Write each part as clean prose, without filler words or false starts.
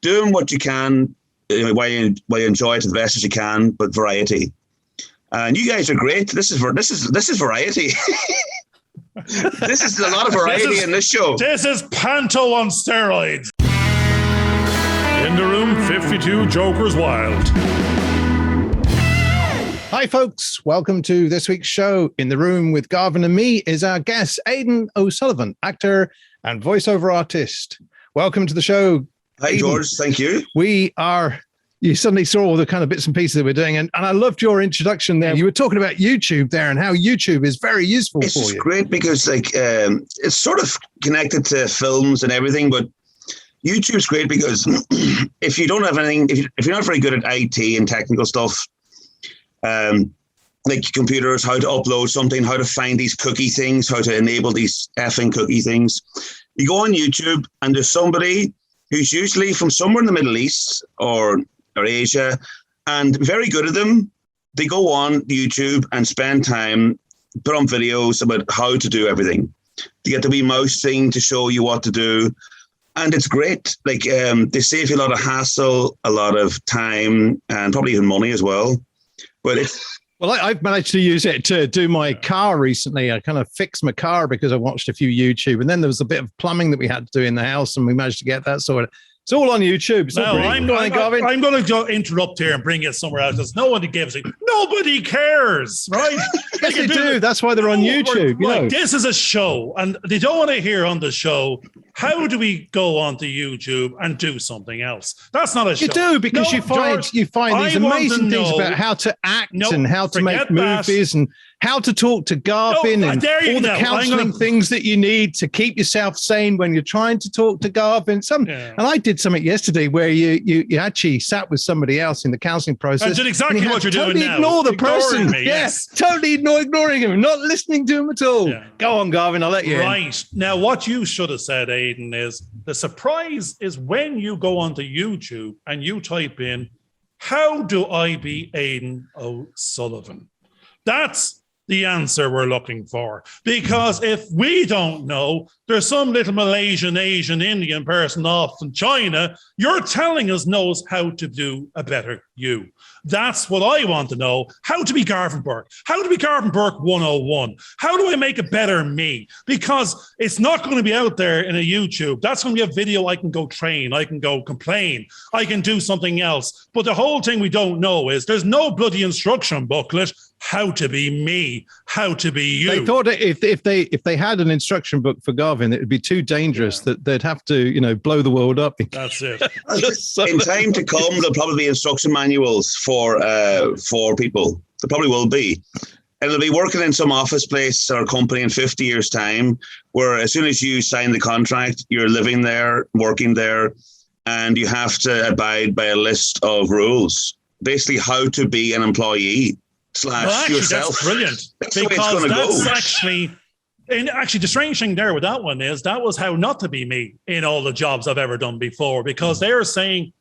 doing what you can while you enjoy it as best as you can, but variety. And you guys are great. This is variety. This is a lot of variety in this show. This is Panto on steroids. In the room, 52 Jokers Wild. Hi, folks. Welcome to this week's show. In the room with Garvin and me is our guest, Aidan O'Sullivan, actor and voiceover artist. Welcome to the show. Hi, Aidan. George. Thank you. You suddenly saw all the kind of bits and pieces that we're doing. And I loved your introduction there. You were talking about YouTube there and how YouTube is very useful for you. It's great because it's sort of connected to films and everything, but YouTube's great because if you don't have anything, if you're not very good at IT and technical stuff, like computers, how to upload something, how to find these cookie things, how to enable these effing cookie things, you go on YouTube and there's somebody who's usually from somewhere in the Middle East or Asia, and very good at them. They go on YouTube and spend time, put on videos about how to do everything. They get the wee mouse thing to show you what to do. And it's great. Like they save you a lot of hassle, a lot of time, and probably even money as well. But it's... Well, I've managed to use it to do my car recently. I kind of fixed my car because I watched a few YouTube, and then there was a bit of plumbing that we had to do in the house, and we managed to get that sorted. It's all on YouTube. No, I'm going to interrupt here and bring it somewhere else because no one gives it. Nobody cares, right? Yes, they do. That's why they're on YouTube. Right. This is a show, and they don't want to hear on the show, how do we go onto YouTube and do something else? That's not a show. You do, because you find these amazing things about how to act and how to make movies and how to talk to Garvin and all the counseling things that you need to keep yourself sane when you're trying to talk to Garvin. And I did something yesterday where you actually sat with somebody else in the counseling process. I did exactly what you're doing now. Ignore the person. Yes. Totally ignoring him, not listening to him at all. Yeah. Go on, Garvin, I'll let you in. Now, what you should have said, Aidan, is the surprise is when you go onto YouTube and you type in, how do I be Aidan O'Sullivan? That's the answer we're looking for. Because if we don't know, there's some little Malaysian, Asian, Indian person off in China, you're telling us knows how to do a better you. That's what I want to know. How to be Garvin Burke. How to be Garvin Burke 101. How do I make a better me? Because it's not going to be out there in a YouTube. That's going to be a video I can go train. I can go complain. I can do something else. But the whole thing we don't know is there's no bloody instruction booklet. How to be me, how to be you. They thought if they had an instruction book for Garvin, it would be too dangerous that they'd have to, blow the world up. That's it. In time to come, there'll probably be instruction manuals for people. There probably will be. And it'll be working in some office place or company in 50 years' time, where as soon as you sign the contract, you're living there, working there, and you have to abide by a list of rules. Basically, how to be an employee. Yourself. That's brilliant. Actually, the strange thing there with that one is that was how not to be me in all the jobs I've ever done before, because they're saying,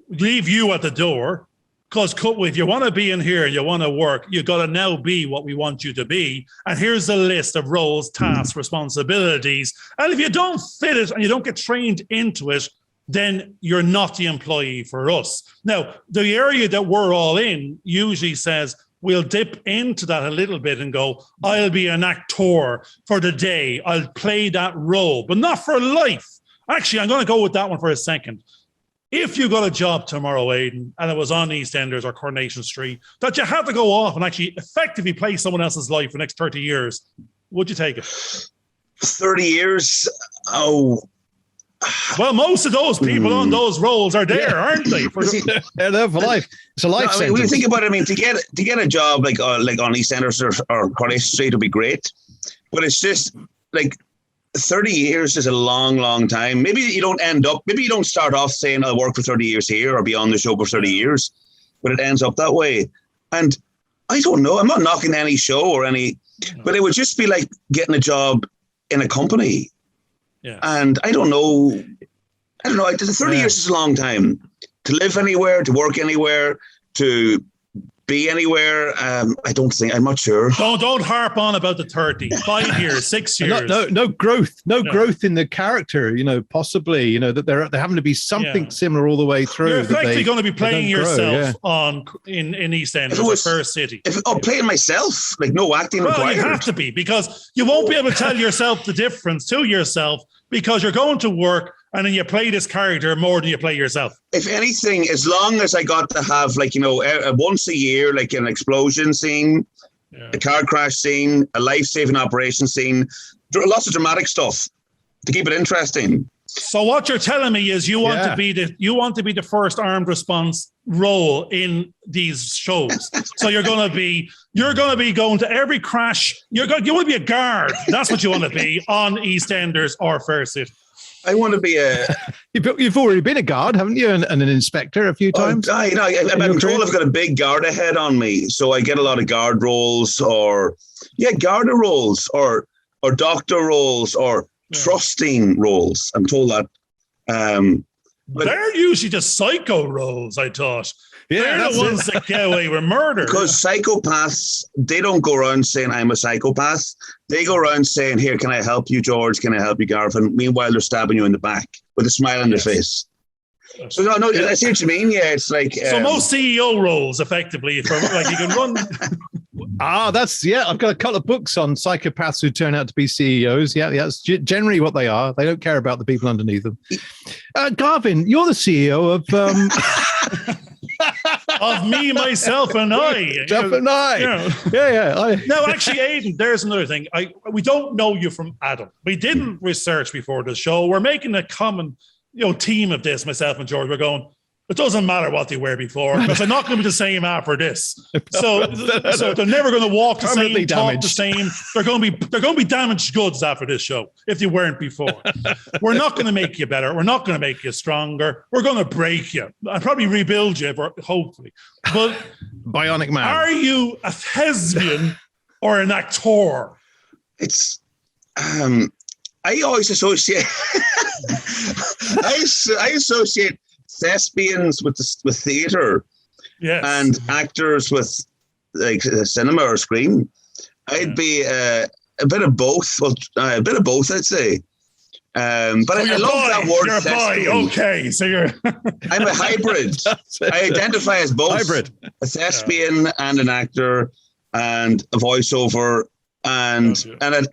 leave you at the door, because if you want to be in here, you want to work, you got to now be what we want you to be. And here's a list of roles, tasks, responsibilities. And if you don't fit it and you don't get trained into it, then you're not the employee for us. Now, the area that we're all in usually says, we'll dip into that a little bit and go, I'll be an actor for the day. I'll play that role, but not for life. Actually, I'm going to go with that one for a second. If you got a job tomorrow, Aidan, and it was on EastEnders or Coronation Street, that you had to go off and actually effectively play someone else's life for the next 30 years, would you take it? 30 years? Oh... Well, most of those people on those roles are there, aren't they? They're there for life. It's a life sentence. When you think about it, to get a job like on EastEnders or Coronation Street would be great, but it's just like 30 years is a long, long time. Maybe you don't start off saying I'll work for 30 years here or be on the show for 30 years, but it ends up that way. And I don't know. I'm not knocking any show or but it would just be like getting a job in a company. Yeah. And I don't know. 30 years is a long time to live anywhere, to work anywhere, to be anywhere. I don't think. I'm not sure. Don't harp on about the 30. 5 years, 6 years. No growth. No growth in the character. Possibly. That they're having to be something similar all the way through. You're effectively going to be playing yourself in EastEnders or First City. Playing myself, like no acting required. You have to be, because you won't be able to tell yourself the difference to yourself, because you're going to work and then you play this character more than you play yourself. If anything, as long as I got to have once a year, like an explosion scene, a car crash scene, a life-saving operation scene, lots of dramatic stuff to keep it interesting. So what you're telling me is you want to be the first armed response role in these shows. So you're going to be going to every crash. You want to be a guard. That's what you want to be on EastEnders or First City. I want to be a. You've already been a guard, haven't you? And an inspector a few times. I've been told I've got a big Garda head on me, so I get a lot of guard roles, or Garda roles, or doctor roles, or trusting roles. I'm told that. But they're usually just psycho roles, I thought. Yeah, they're the ones that get away with murder. Because psychopaths, they don't go around saying, I'm a psychopath. They go around saying, here, can I help you, George? Can I help you, Garvin? Meanwhile, they're stabbing you in the back with a smile on their face. So, no, I see what you mean. Yeah, it's like... so most CEO roles, effectively, you can run... I've got a couple of books on psychopaths who turn out to be CEOs. Yeah, that's generally what they are. They don't care about the people underneath them. Garvin, you're the CEO of... of me, myself, and I. No, actually, Aidan, there's another thing. We don't know you from Adam. We didn't research before the show. We're making a common, team of this. Myself and George. We're going. It doesn't matter what they were before, because they're not going to be the same after this. So they're never going to walk the same, talk the same. They're going to be damaged goods after this show if they weren't before. We're not going to make you better. We're not going to make you stronger. We're going to break you. I'll probably rebuild you, hopefully. But Bionic Man. Are you a thespian or an actor? It's I always associate I associate thespians with theater, and actors with like cinema or screen. I'd be a bit of both. Well, a bit of both, I'd say. But I love that word. Thespian. Okay, so you're. I'm a hybrid. I identify as both. Hybrid. A thespian and an actor, and a voiceover. And an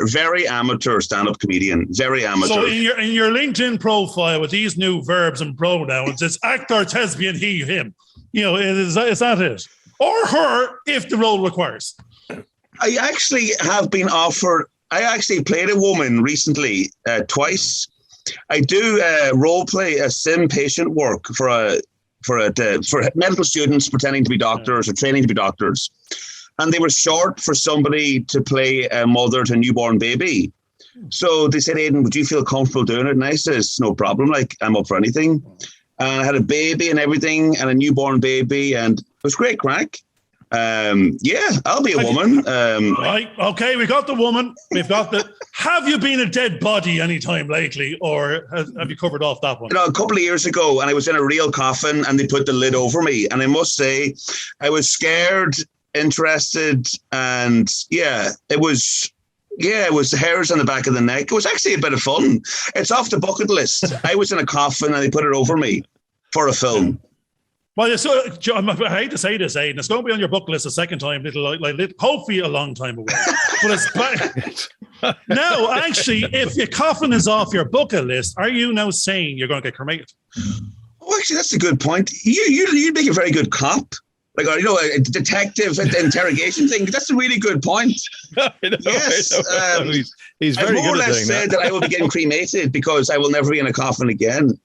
very amateur stand-up comedian, very amateur. So in your LinkedIn profile with these new verbs and pronouns, it's actor, thespian, he, him. Is that it? Or her, if the role requires. I actually have been offered. I actually played a woman recently, twice. I do role play a sim patient work for medical students pretending to be doctors or training to be doctors. And they were short for somebody to play a mother to a newborn baby. So they said, Aidan, would you feel comfortable doing it? And I said, it's no problem. Like, I'm up for anything. And I had a baby and everything, and a newborn baby, and it was great crack. I'll be a woman. Right. Okay, we got the woman. We've got the... Have you been a dead body anytime lately, or have you covered off that one? A couple of years ago, and I was in a real coffin, and they put the lid over me. And I must say, I was scared, interested, and it was hairs on the back of the neck. It was actually a bit of fun. It's off the bucket list. I was in a coffin and they put it over me for a film. Well, so I hate to say this, Aidan, it's going to be on your bucket list a second time, hopefully a long time away. But it's back. No, actually, if your coffin is off your bucket list, are you now saying you're going to get cremated? Oh, actually, that's a good point. You'd make a very good cop. Like, a detective interrogation thing. That's a really good point. Yes. He's very good at doing that. I've more or less said that I will be getting cremated because I will never be in a coffin again.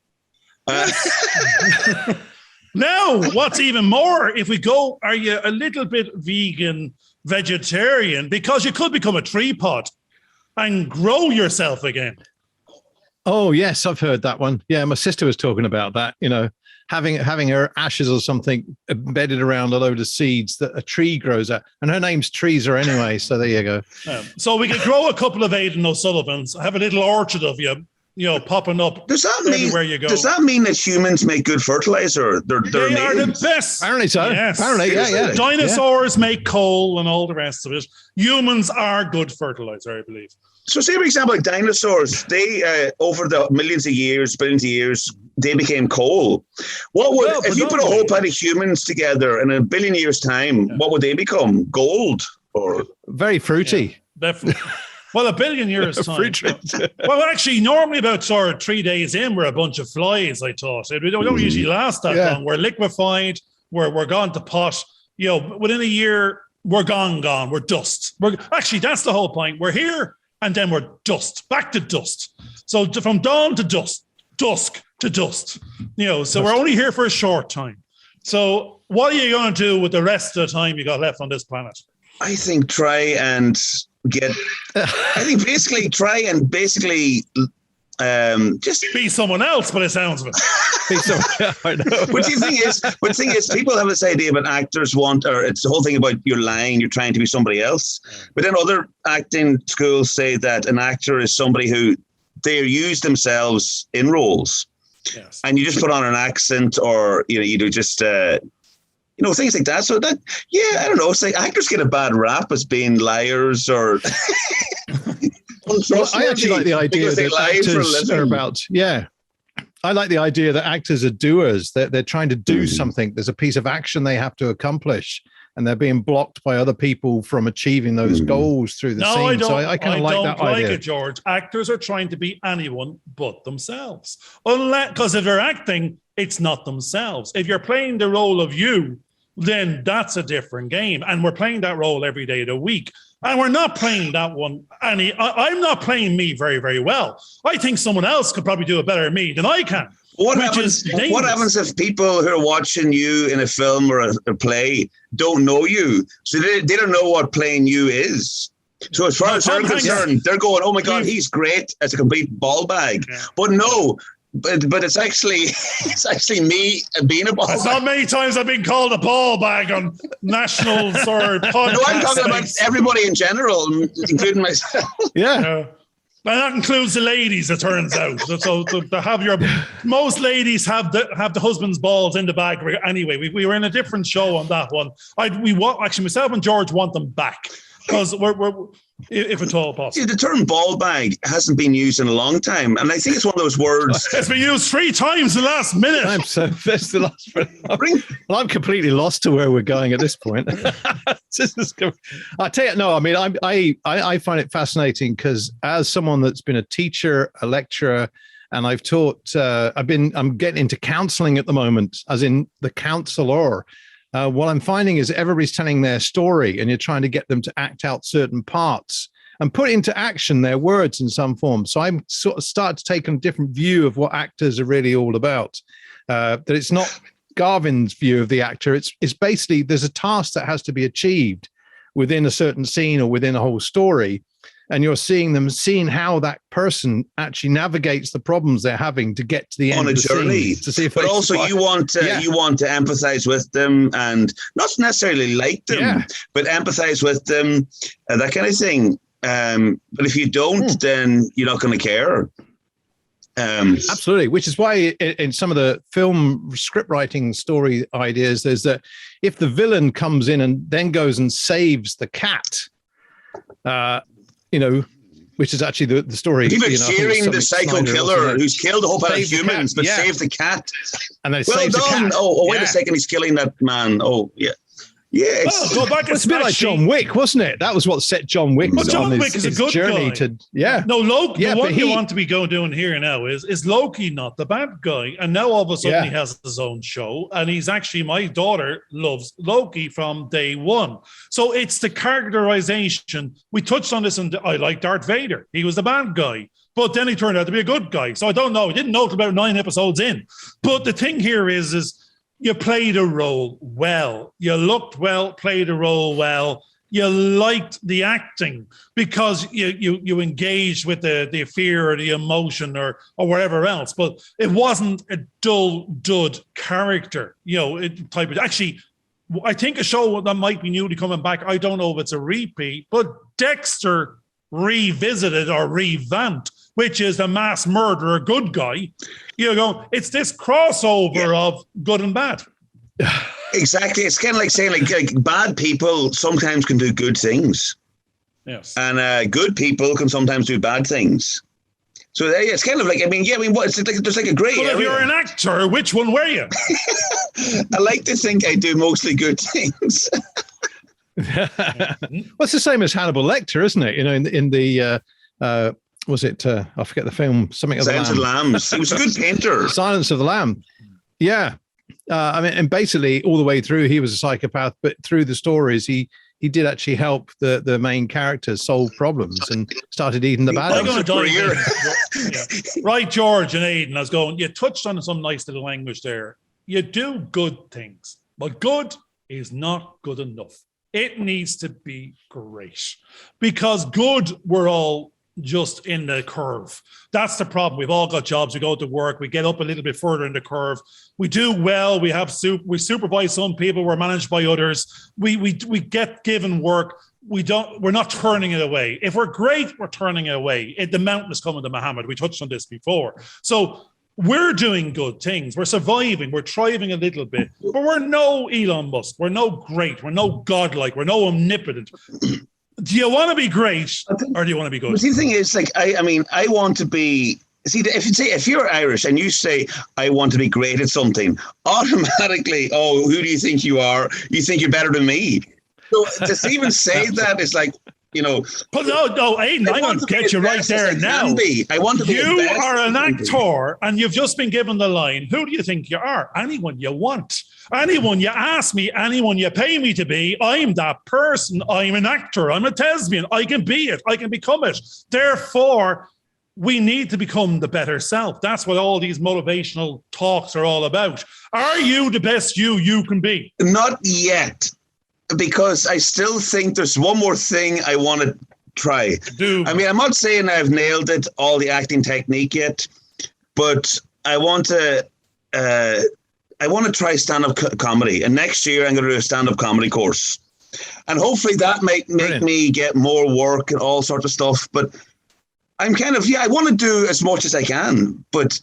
Now, what's even more, if we go, are you a little bit vegan, vegetarian? Because you could become a tree pot and grow yourself again. Oh, yes, I've heard that one. Yeah, my sister was talking about that, having her ashes or something embedded around a load of seeds that a tree grows at. And her name's Treaser anyway, so there you go. So we could grow a couple of Aidan O'Sullivans, have a little orchard of you, popping up everywhere you go. Does that mean that humans make good fertilizer? They are the best. Apparently so. Yes. Apparently, yeah. Dinosaurs make coal and all the rest of it. Humans are good fertilizer, I believe. So say, for example, like dinosaurs, they, over the billions of years, they became coal. What would, if you put a whole pile of humans together in a billion years' time, what would they become? Gold? Or very fruity. Yeah, definitely. Well, a billion years' time. Well, actually, normally about 3 days in, we're a bunch of flies, I thought. We don't usually last that long. We're liquefied. We're gone to pot. Within a year, we're gone. We're dust. Actually, that's the whole point. We're here, and then we're dust. Back to dust. So from dawn to dusk to dust. So we're only here for a short time. So what are you going to do with the rest of the time you got left on this planet? I think try and just be someone else, by the sounds of it. I know. But the thing is, people have this idea about actors it's the whole thing about you're lying, you're trying to be somebody else. But then other acting schools say that an actor is somebody who they use themselves in roles. Yes. And you just put on an accent, or you do just things like that. So that, I don't know. It's like actors get a bad rap as being liars or. Well, I actually like the idea that actors are about. Yeah, I like the idea that actors are doers. They're trying to do something. There's a piece of action they have to accomplish, and they're being blocked by other people from achieving those goals through the scene. I kind of like that idea. I don't like it, George. Actors are trying to be anyone but themselves. Because if they're acting, it's not themselves. If you're playing the role of you, then that's a different game. And we're playing that role every day of the week. And we're not playing that one. I'm not playing me very, very well. I think someone else could probably do it better than me than I can. What happens if people who are watching you in a film or a play don't know you? So they don't know what playing you is. So as far as they're concerned, they're going, oh my God, he's great as a complete ball bag. Yeah. But no, but it's actually me being a ball bag. It's not many times I've been called a ball bag on national or podcast. No, I'm talking about everybody in general, including myself. Yeah. And that includes the ladies, it turns out. So to have most ladies have the husband's balls in the bag. Anyway, we were in a different show on that one. Actually, myself and George want them back. Because we're if at all possible. See, the term ball bag hasn't been used in a long time, and I think it's one of those words. It's been used 3 times in the last minute. Well, I'm completely lost to where we're going at this point. I tell you, no. I mean, I find it fascinating because as someone that's been a teacher, a lecturer, and I've taught, I'm getting into counselling at the moment, as in the counsellor. What I'm finding is everybody's telling their story and you're trying to get them to act out certain parts and put into action their words in some form. So I'm sort of start to take a different view of what actors are really all about. That it's not Garvin's view of the actor. It's basically there's a task that has to be achieved within a certain scene or within a whole story. And you're seeing how that person actually navigates the problems they're having to get to the end on a of the journey. Scene, to see if but also you want to empathize with them and not necessarily like them, but empathize with them, that kind of thing. But if you don't, then you're not going to care. Absolutely, which is why in some of the film script writing story ideas, there's that if the villain comes in and then goes and saves the cat, which is actually the story. People cheering the psycho killer who's killed a whole bunch of humans, but saved the cat. And then well done. The cat. Wait a second, he's killing that man. Oh, yeah. Yeah, it's a bit like John Wick, wasn't it? That was what set John Wick on John Wick is a good journey guy. No, Loki. The one you want to be doing here now is Loki not the bad guy, and now all of a sudden he has his own show, and he's actually my daughter loves Loki from day one. So it's the characterization. We touched on this, and I like Darth Vader. He was the bad guy. But then he turned out to be a good guy. So I don't know. I didn't know it about 9 episodes in. But the thing here is you played a role well. You looked well, played a role well. You liked the acting because you engaged with the fear or the emotion or whatever else. But it wasn't a dull, dud character, type of. Actually, I think a show that might be newly coming back, I don't know if it's a repeat, but Dexter revisited or revamped which is the mass murderer good guy. You know, it's this crossover of good and bad. Exactly. It's kind of like saying like bad people sometimes can do good things. Yes. And good people can sometimes do bad things. So it's kind of like, what? It's like there's like a grey area. Well, if you're an actor, which one were you? I like to think I do mostly good things. Well, it's the same as Hannibal Lecter, isn't it? You know, in the was it? I forget the film. Something of the Silence of the Lambs. He was a good painter. Silence of the Lamb. Yeah. And basically all the way through, he was a psychopath, but through the stories, he did actually help the main characters solve problems and started eating the bad ones. Right, George and Aidan, I was going, you touched on some nice little language there. You do good things, but good is not good enough. It needs to be great, because good, we're all just in the curve. That's the problem. We've all got jobs. We go to work. We get up a little bit further in the curve. We do well. We supervise some people. We're managed by others. We get given work. We're not turning it away. If we're great, we're turning it away. The mountain is coming to Muhammad. We touched on this before. So we're doing good things. We're surviving. We're thriving a little bit, but we're no Elon Musk. We're no great. We're no godlike. We're no omnipotent. Do you want to be great, or do you want to be good? But the thing is, like, I want to be. See, if you're Irish and you say I want to be great at something, automatically, who do you think you are? You think you're better than me. So to even say that is like, you know. But no, Aidan, I'm going to get you right there now. I want to be. You are an actor, and you've just been given the line. Who do you think you are? Anyone you want. Anyone you ask me, anyone you pay me to be, I'm that person. I'm an actor. I'm a thespian. I can be it. I can become it. Therefore, we need to become the better self. That's what all these motivational talks are all about. Are you the best you can be? Not yet, because I still think there's one more thing I want to try. I'm not saying I've nailed it, all the acting technique yet, but I want to try stand-up comedy. And next year I'm going to do a stand-up comedy course. And hopefully that might make me get more work and all sorts of stuff. But I'm kind of, I want to do as much as I can. But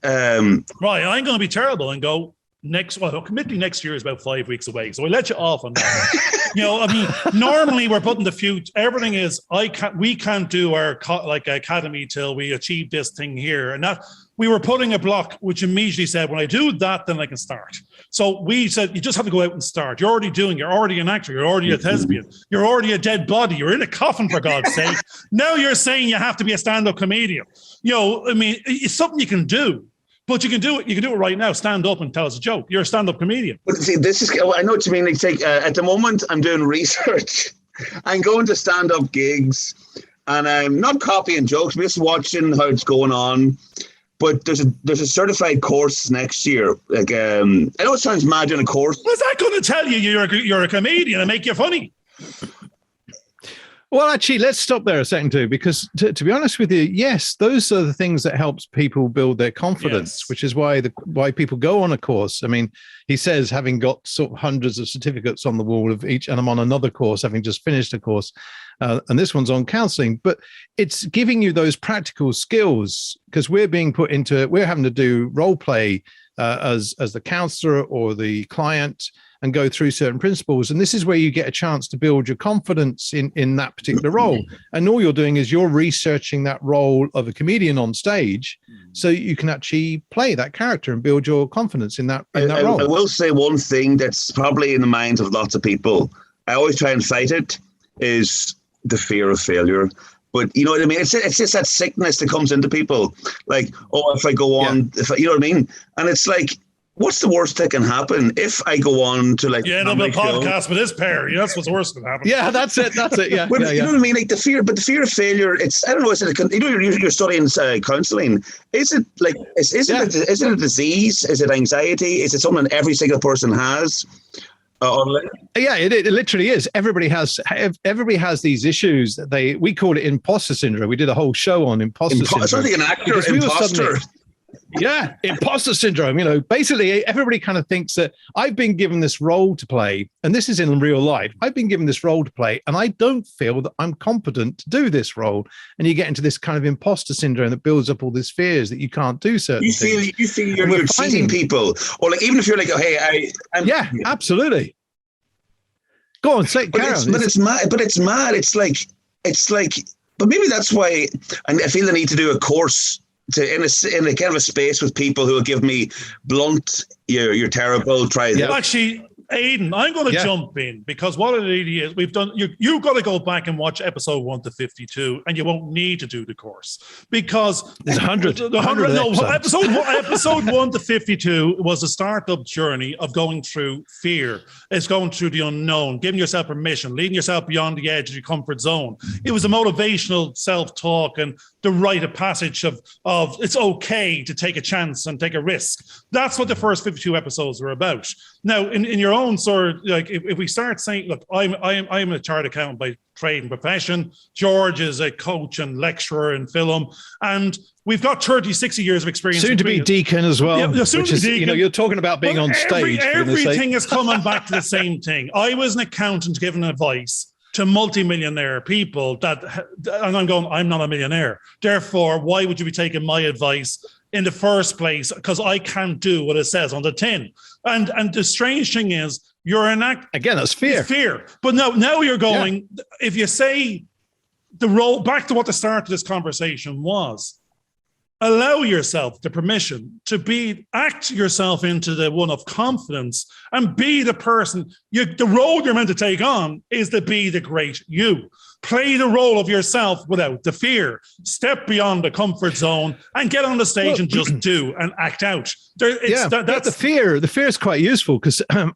right, I'm going to be terrible and go, committee next year is about 5 weeks away. So I let you off on that. Normally we're putting the future, everything is, we can't do our academy till we achieve this thing here. And that, we were putting a block, which immediately said, when I do that, then I can start. So we said, you just have to go out and start. You're already an actor. You're already a thespian. You're already a dead body. You're in a coffin, for God's sake. Now you're saying you have to be a stand-up comedian. It's something you can do. But you can do it. You can do it right now. Stand up and tell us a joke. You're a stand-up comedian. But see, I know what you mean. At the moment, I'm doing research. I'm going to stand-up gigs, and I'm not copying jokes. I'm just watching how it's going on. But there's a certified course next year. Like, I know it sounds mad doing a course. What's that going to tell you? You're a comedian and make you funny? Well, actually, let's stop there a second too, because to be honest with you, yes, those are the things that helps people build their confidence, which is why people go on a course. I mean, he says, having got sort of hundreds of certificates on the wall of each, and I'm on another course, having just finished a course, and this one's on counseling, but it's giving you those practical skills, because we're having to do role play as the counselor or the client, and go through certain principles. And this is where you get a chance to build your confidence in that particular role. And all you're doing is you're researching that role of a comedian on stage, so you can actually play that character and build your confidence in that role. I will say one thing that's probably in the minds of lots of people. I always try and fight it, is the fear of failure. But you know what I mean? It's just that sickness that comes into people. Like, if I go on, you know what I mean? And it's like, what's the worst that can happen if I go on to like? You end up in a podcast with this pair. That's what's worse that can happen. Yeah, that's it. Yeah, You know what I mean? Like the fear of failure. It's, I don't know. Is it you're studying counselling? Is it like is it a disease? Is it anxiety? Is it something every single person has? Yeah, it literally is. Everybody has these issues that we call it imposter syndrome. We did a whole show on imposter syndrome. It's like an actor imposter. Yeah, imposter syndrome. Basically everybody kind of thinks that I've been given this role to play, and this is in real life. I've been given this role to play, and I don't feel that I'm competent to do this role. And you get into this kind of imposter syndrome that builds up all these fears that you can't do certain things. You feel you're cheating people, or like even if you're like, oh, hey, yeah, absolutely. Go on, say, but it's mad. But it's mad. It's like. But maybe that's why, and I feel the need to do a course in a kind of a space with people who will give me blunt, you're terrible, try this. Actually, Aidan, I'm going to jump in, because what it really is, we've done, you've got to go back and watch episode 1 to 52, and you won't need to do the course, because there's 100. Episode 1 to 52 was a startup journey of going through fear. It's going through the unknown, giving yourself permission, leading yourself beyond the edge of your comfort zone. It was a motivational self-talk and the rite of passage of it's okay to take a chance and take a risk. That's what the first 52 episodes were about. Now, in your own sort of, like, if we start saying, look, I'm a chartered accountant by trade and profession. George is a coach and lecturer in film, and we've got 30, 60 years of experience. Soon to be deacon as well. Yeah, soon to be deacon. You're talking about being on stage. Everything is coming back to the same thing. I was an accountant giving advice to multimillionaire people and I'm going, I'm not a millionaire. Therefore, why would you be taking my advice in the first place? Because I can't do what it says on the tin. And the strange thing is, you're again, that's fear. It's fear. But now you're going, if you say the role, back to what the start of this conversation was, allow yourself the permission to act yourself into the one of confidence and be the person. The role you're meant to take on is to be the great you. Play the role of yourself without the fear. Step beyond the comfort zone and get on the stage and just do and act out. That's the fear. The fear is quite useful, because in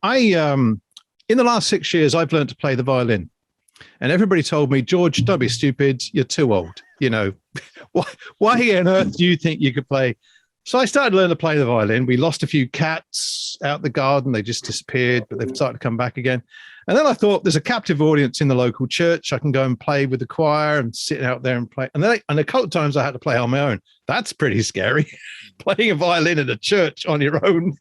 the last 6 years, I've learned to play the violin. And everybody told me, George, don't be stupid. You're too old. Why on earth do you think you could play? So I started learning to play the violin. We lost a few cats out the garden. They just disappeared, but they've started to come back again. And then I thought, there's a captive audience in the local church. I can go and play with the choir and sit out there and play. And a couple of times I had to play on my own. That's pretty scary, playing a violin in a church on your own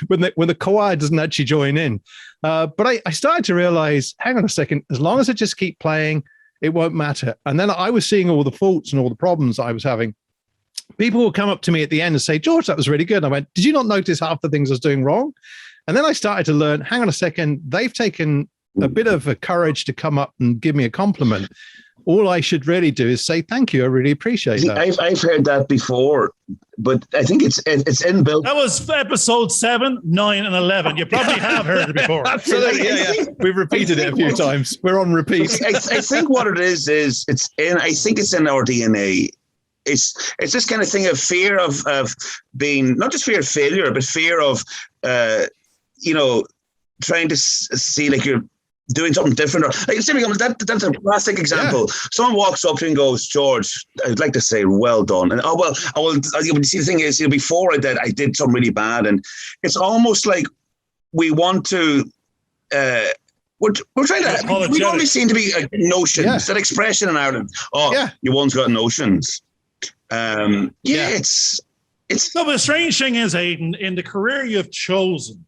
when the choir doesn't actually join in. But I started to realize, hang on a second, as long as I just keep playing, it won't matter. And then I was seeing all the faults and all the problems I was having. People will come up to me at the end and say, George, that was really good. And I went, did you not notice half the things I was doing wrong? And then I started to learn, hang on a second, they've taken a bit of a courage to come up and give me a compliment. All I should really do is say, thank you. I really appreciate that. I've heard that before, but I think it's inbuilt. That was episode 7, 9, and 11. You probably have heard it before. Absolutely. Yeah. We've repeated it a few times. We're on repeat. I think what it is I think it's in our DNA. It's this kind of thing of fear of being, not just fear of failure, but fear of, trying to see like you're doing something different. Or like, that's a classic example. Yeah. Someone walks up to you and goes, George, I'd like to say, well done. And you see, the thing is, before I did something really bad. And it's almost like we want to, we're trying to, we always seem to be notions, that expression in Ireland. You once got notions. It's no, but the strange thing is, Aidan, in the career you've chosen,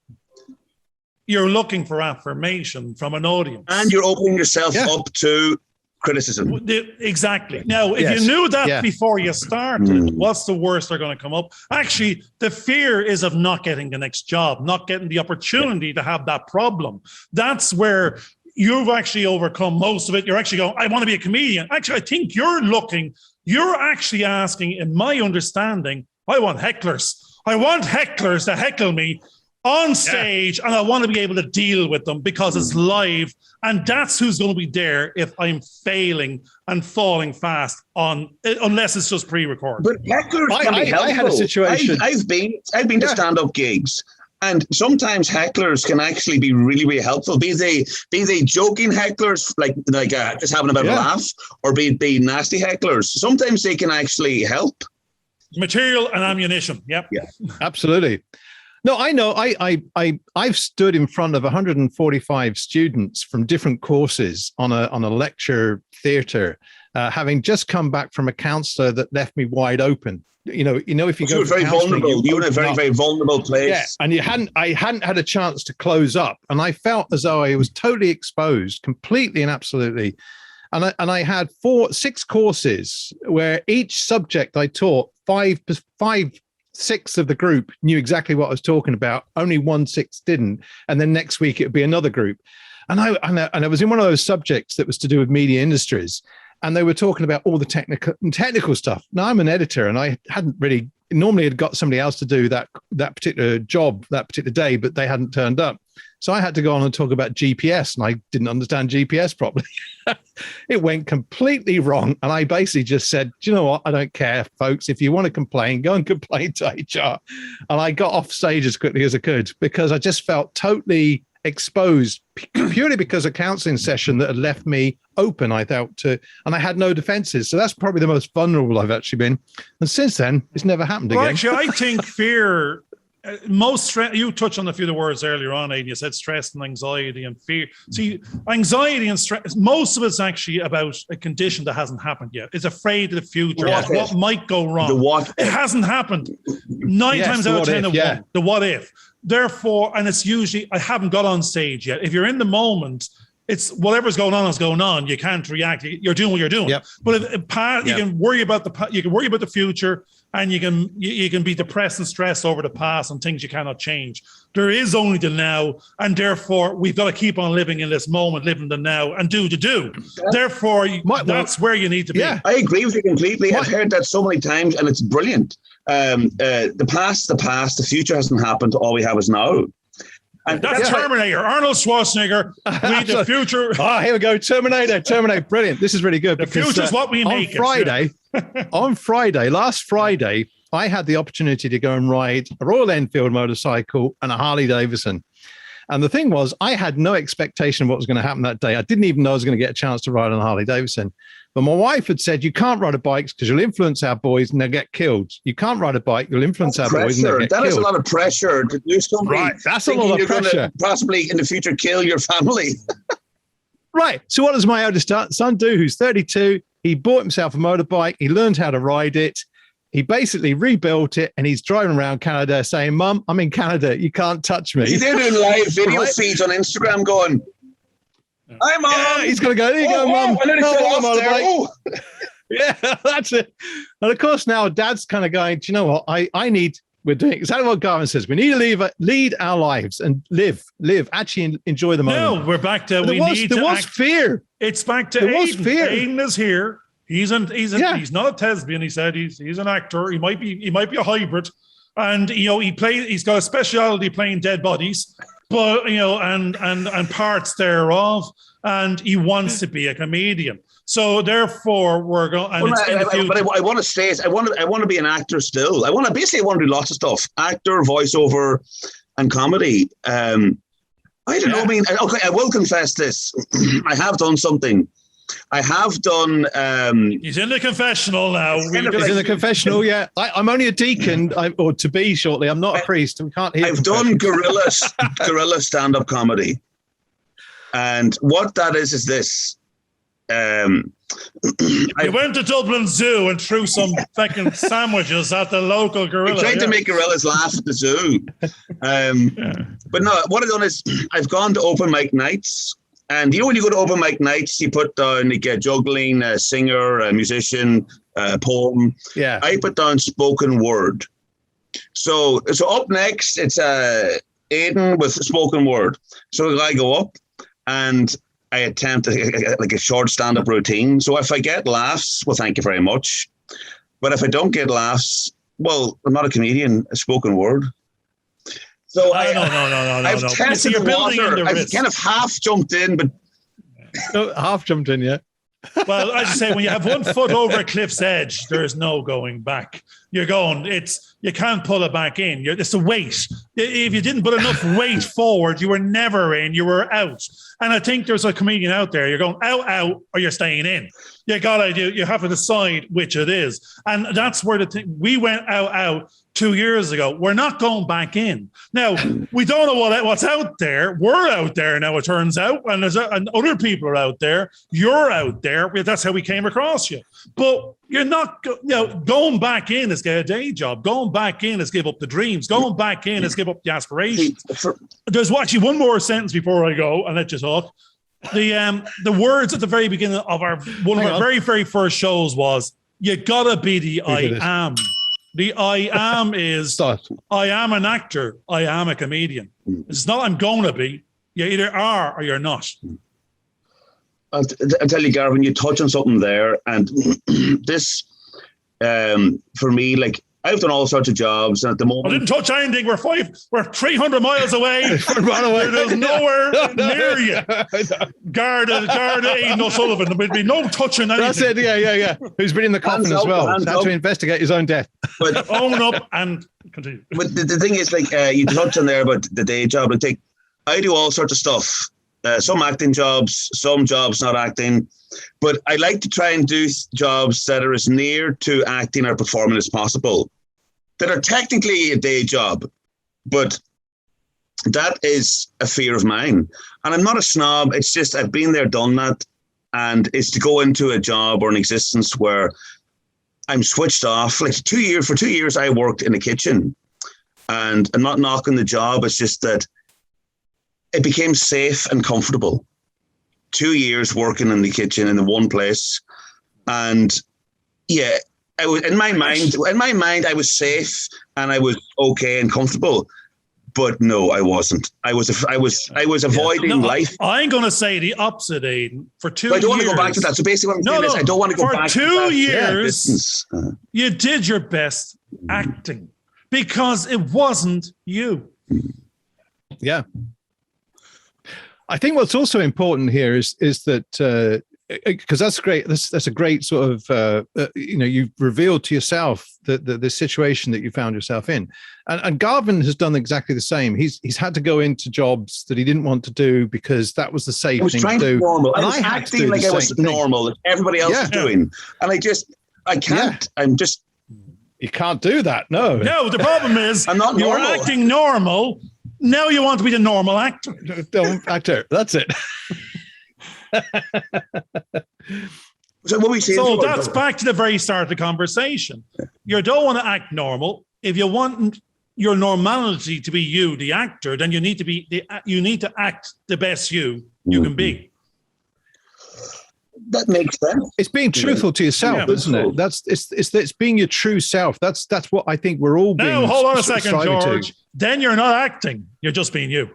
you're looking for affirmation from an audience. And you're opening yourself up to criticism. Exactly. Now, if you knew that before you started, what's the worst they're going to come up? Actually, the fear is of not getting the next job, not getting the opportunity to have that problem. That's where you've actually overcome most of it. You're actually going, I want to be a comedian. Actually, I think you're actually asking, in my understanding, I want hecklers. I want hecklers to heckle me on stage, and I want to be able to deal with them because it's live, and that's who's going to be there if I'm failing and falling fast unless it's just pre-recorded. But hecklers can be helpful. I had a situation. I've been to stand-up gigs, and sometimes hecklers can actually be really, really helpful. Be they joking hecklers, like just having a bit of a laugh, or be nasty hecklers. Sometimes they can actually help. Material and ammunition. Yep. Yeah. Absolutely. No, I know. I've stood in front of 145 students from different courses on a lecture theatre, having just come back from a counsellor that left me wide open. You know, if you go very vulnerable, you were in a very, very vulnerable place. Yeah, and I hadn't had a chance to close up, and I felt as though I was totally exposed, completely and absolutely. And I had 6 courses where each subject I taught, 5/6 of the group knew exactly what I was talking about. Only 1/6 didn't, and then next week it would be another group. And I was in one of those subjects that was to do with media industries. And they were talking about all the technical stuff. Now, I'm an editor, and I hadn't really normally had got somebody else to do that particular job that particular day, but they hadn't turned up. So I had to go on and talk about GPS, and I didn't understand GPS properly. It went completely wrong. And I basically just said, do you know what? I don't care, folks. If you want to complain, go and complain to HR. And I got off stage as quickly as I could because I just felt totally exposed purely because a counselling session that had left me open, I thought, and I had no defenses. So that's probably the most vulnerable I've actually been. And since then, it's never happened again. Actually, I think fear, you touched on a few of the words earlier on, Aidan. You said stress and anxiety and fear. See, anxiety and stress, most of it's actually about a condition that hasn't happened yet. It's afraid of the future, what might go wrong. It hasn't happened. 9 times out of 10, the what if. Therefore, and it's usually, I haven't got on stage yet. If you're in the moment, it's whatever's going on is going on. You can't react. You're doing what you're doing. Yep. But you can worry about the future, and you can be depressed and stressed over the past and things you cannot change. There is only the now, and therefore we've got to keep on living in this moment, living the now, and do the do. Therefore, that's where you need to be. I agree with you completely. I've heard that so many times, and it's brilliant. The past, the future hasn't happened. All we have is now. And that's Terminator, Arnold Schwarzenegger. The future. Oh, here we go. Terminator. Brilliant. This is really good. The future's what we make. Last Friday, I had the opportunity to go and ride a Royal Enfield motorcycle and a Harley Davidson. And the thing was, I had no expectation of what was going to happen that day. I didn't even know I was going to get a chance to ride on a Harley Davidson. But my wife had said, you can't ride a bike because you'll influence our boys and they'll get killed. You can't ride a bike, you'll influence our boys and they'll get killed. That is a lot of pressure to do something. Right, that's a lot of pressure. Possibly in the future kill your family. Right. So what does my eldest son do, who's 32? He bought himself a motorbike. He learned how to ride it. He basically rebuilt it, and he's driving around Canada saying, Mum, I'm in Canada. You can't touch me. He's doing live video feeds on Instagram going, hi, Mom. Yeah, he's going to go, there you go, Mum. Yeah, that's it. And of course, now Dad's kind of going, do you know what? We're doing exactly what Garvin says. We need to lead our lives and live, actually enjoy the moment. No, we're back to, there was fear. It's back to Aidan. Aidan is here. He's not a thespian. He said he's an actor. He might be a hybrid, and he's got a speciality playing dead bodies, but and parts thereof, and he wants to be a comedian. So therefore, we're going. But I want to stay. I want to be an actor still. I want to do lots of stuff: actor, voiceover, and comedy. I don't know. I mean, okay, I will confess this. I have done something. I have done. He's in the confessional now. He's in the confessional. Yeah, I'm only a deacon, or to be shortly. I'm not a priest. We can't hear. I've done guerrilla stand-up comedy, and what that is this. I went to Dublin Zoo and threw some fucking sandwiches at the local gorilla. I tried to make gorillas laugh at the zoo. But no, what I've done is I've gone to open mic nights. And when you go to open mic nights, you put down juggling, a singer, a musician, a poem. Yeah. I put down spoken word. So up next, it's Aidan with spoken word. So I go up and I attempt a short stand-up routine. So if I get laughs, well, thank you very much. But if I don't get laughs, well, I'm not a comedian, a spoken word. So I've tested the water. I've kind of half jumped in, but yeah. Well, as you say, when you have 1 foot over a cliff's edge, there is no going back. You're going. You can't pull it back in. It's a weight. If you didn't put enough weight forward, you were never in. You were out. And I think there's a comedian out there. You're going out, or you're staying in. You have to decide which it is. And that's where we went out. 2 years ago. We're not going back in. Now, we don't know what's out there. We're out there now, it turns out. And and other people are out there. You're out there. That's how we came across you. But you're not, going back in is get a day job. Going back in is give up the dreams. Going back in is give up the aspirations. There's actually one more sentence before I go and let you talk. The words at the very beginning of one of our very, very first shows was, you gotta be the I am. The I am is, I am an actor, I am a comedian. It's not I'm going to be. You either are or you're not. I'll tell you, Garvin, you touch on something there. And this, for me, like, I've done all sorts of jobs. And at the moment, I didn't touch anything. We're 300 miles away. There's nowhere near you. Guard Aidan O'Sullivan. There'd be no touching anything. That's it. Yeah. Who's been in the coffin as well? Had to investigate his own death. But own up and continue. But the thing is, like, you touched on there about the day job. I do all sorts of stuff. Some acting jobs, some jobs not acting. But I like to try and do jobs that are as near to acting or performing as possible, that are technically a day job, but that is a fear of mine. And I'm not a snob. It's just I've been there, done that. And it's to go into a job or an existence where I'm switched off. Like for 2 years, I worked in a kitchen. And I'm not knocking the job. It's just that it became safe and comfortable. 2 years working in the kitchen in the one place. And yeah, I was in my mind, I was safe and I was okay and comfortable, but no, I wasn't. I was avoiding life. I'm going to say the opposite, Aidan. For 2 years, I don't want to go back to that. So basically, what I'm saying is, I don't want to go back to that. For 2 years, you did your best acting because it wasn't you. Yeah, I think what's also important here is that. Because that's great. That's a great sort of you've revealed to yourself the situation that you found yourself in, and Garvin has done exactly the same. He's had to go into jobs that he didn't want to do because that was the safe thing to do. Normal. And I was acting like I was normal, that everybody else is doing, and I can't. You can't do that. No. The problem is I'm not normal. You're acting normal. Now you want to be the normal actor. Actor. That's it. So that's back to the very start of the conversation. You don't want to act normal. If you want your normality to be you, the actor, then you need to act the best you can be. That makes sense. It's being truthful to yourself, isn't it? It's being your true self. That's what I think we're all being. Now, hold on a second, George. Then you're not acting. You're just being you.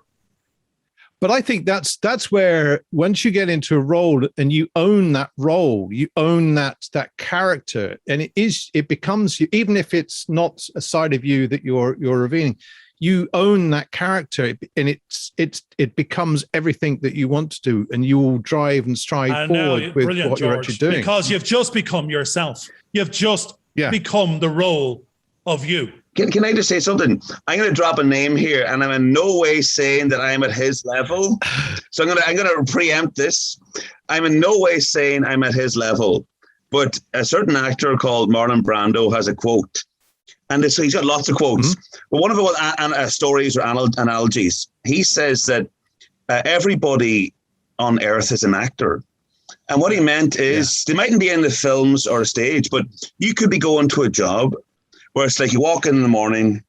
But I think that's where once you get into a role and you own that role, you own that character, and it becomes you, even if it's not a side of you that you're revealing, you own that character, and it becomes everything that you want to do, and you will drive and strive forward with what you're actually doing. Because you've just become yourself. You've just become the role of you. Can I just say something? I'm going to drop a name here, and I'm in no way saying that I'm at his level. So I'm going to preempt this. I'm in no way saying I'm at his level, but a certain actor called Marlon Brando has a quote, and he's got lots of quotes. But one of the stories or analogies, he says that everybody on Earth is an actor. And what he meant is they mightn't be in the films or a stage, but you could be going to a job where it's like you walk in the morning,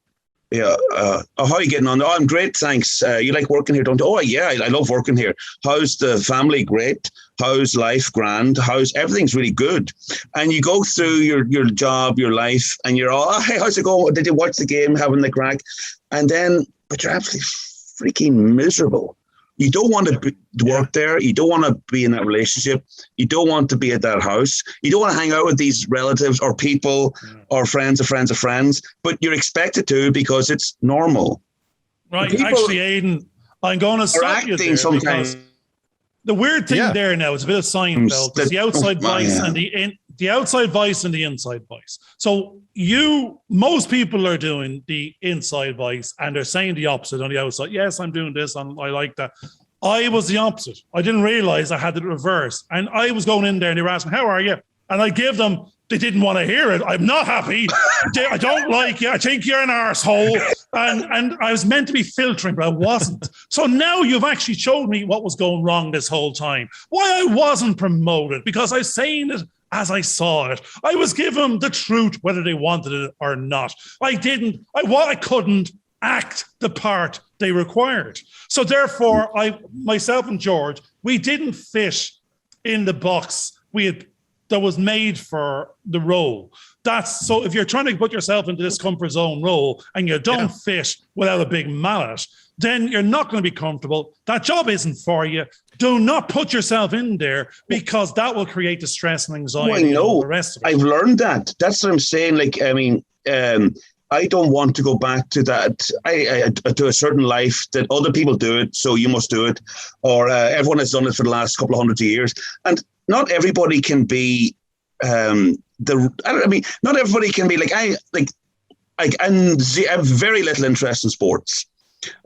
how are you getting on? Oh, I'm great, thanks. You like working here, don't you? Oh, yeah, I love working here. How's the family? Great. How's life? Grand. Everything's really good. And you go through your job, your life, and you're all, hey, how's it going? Did you watch the game, having the crack? And then, but you're absolutely freaking miserable. You don't want to work there. You don't want to be in that relationship. You don't want to be at that house. You don't want to hang out with these relatives or people or friends of friends of friends, but you're expected to because it's normal. Right. Actually, Aidan, I'm going to stop you there sometimes. The weird thing there now is a bit of Seinfeld. It's the outside voice and the outside voice and the inside voice. So most people are doing the inside voice and they're saying the opposite on the outside. Yes, I'm doing this and I like that. I was the opposite. I didn't realize I had the reverse. And I was going in there and they were asking, how are you? And I give them They didn't want to hear it. I'm not happy. I don't like you. I think you're an arsehole. And I was meant to be filtering, but I wasn't. So now you've actually showed me what was going wrong this whole time. Why I wasn't promoted, because I was saying it as I saw it. I was given the truth, whether they wanted it or not. I couldn't act the part they required. So therefore, myself and George, we didn't fit in the box that was made for the role. So if you're trying to put yourself into this comfort zone role and you don't fit without a big mallet, then you're not going to be comfortable. That job isn't for you. Do not put yourself in there, because that will create the stress and anxiety and all the rest of it. I've learned that. That's what I'm saying. Like, I mean, I don't want to go back to that. To a certain life that other people do it, so you must do it, or everyone has done it for the last couple of hundred years. And not everybody can be not everybody can be I have very little interest in sports.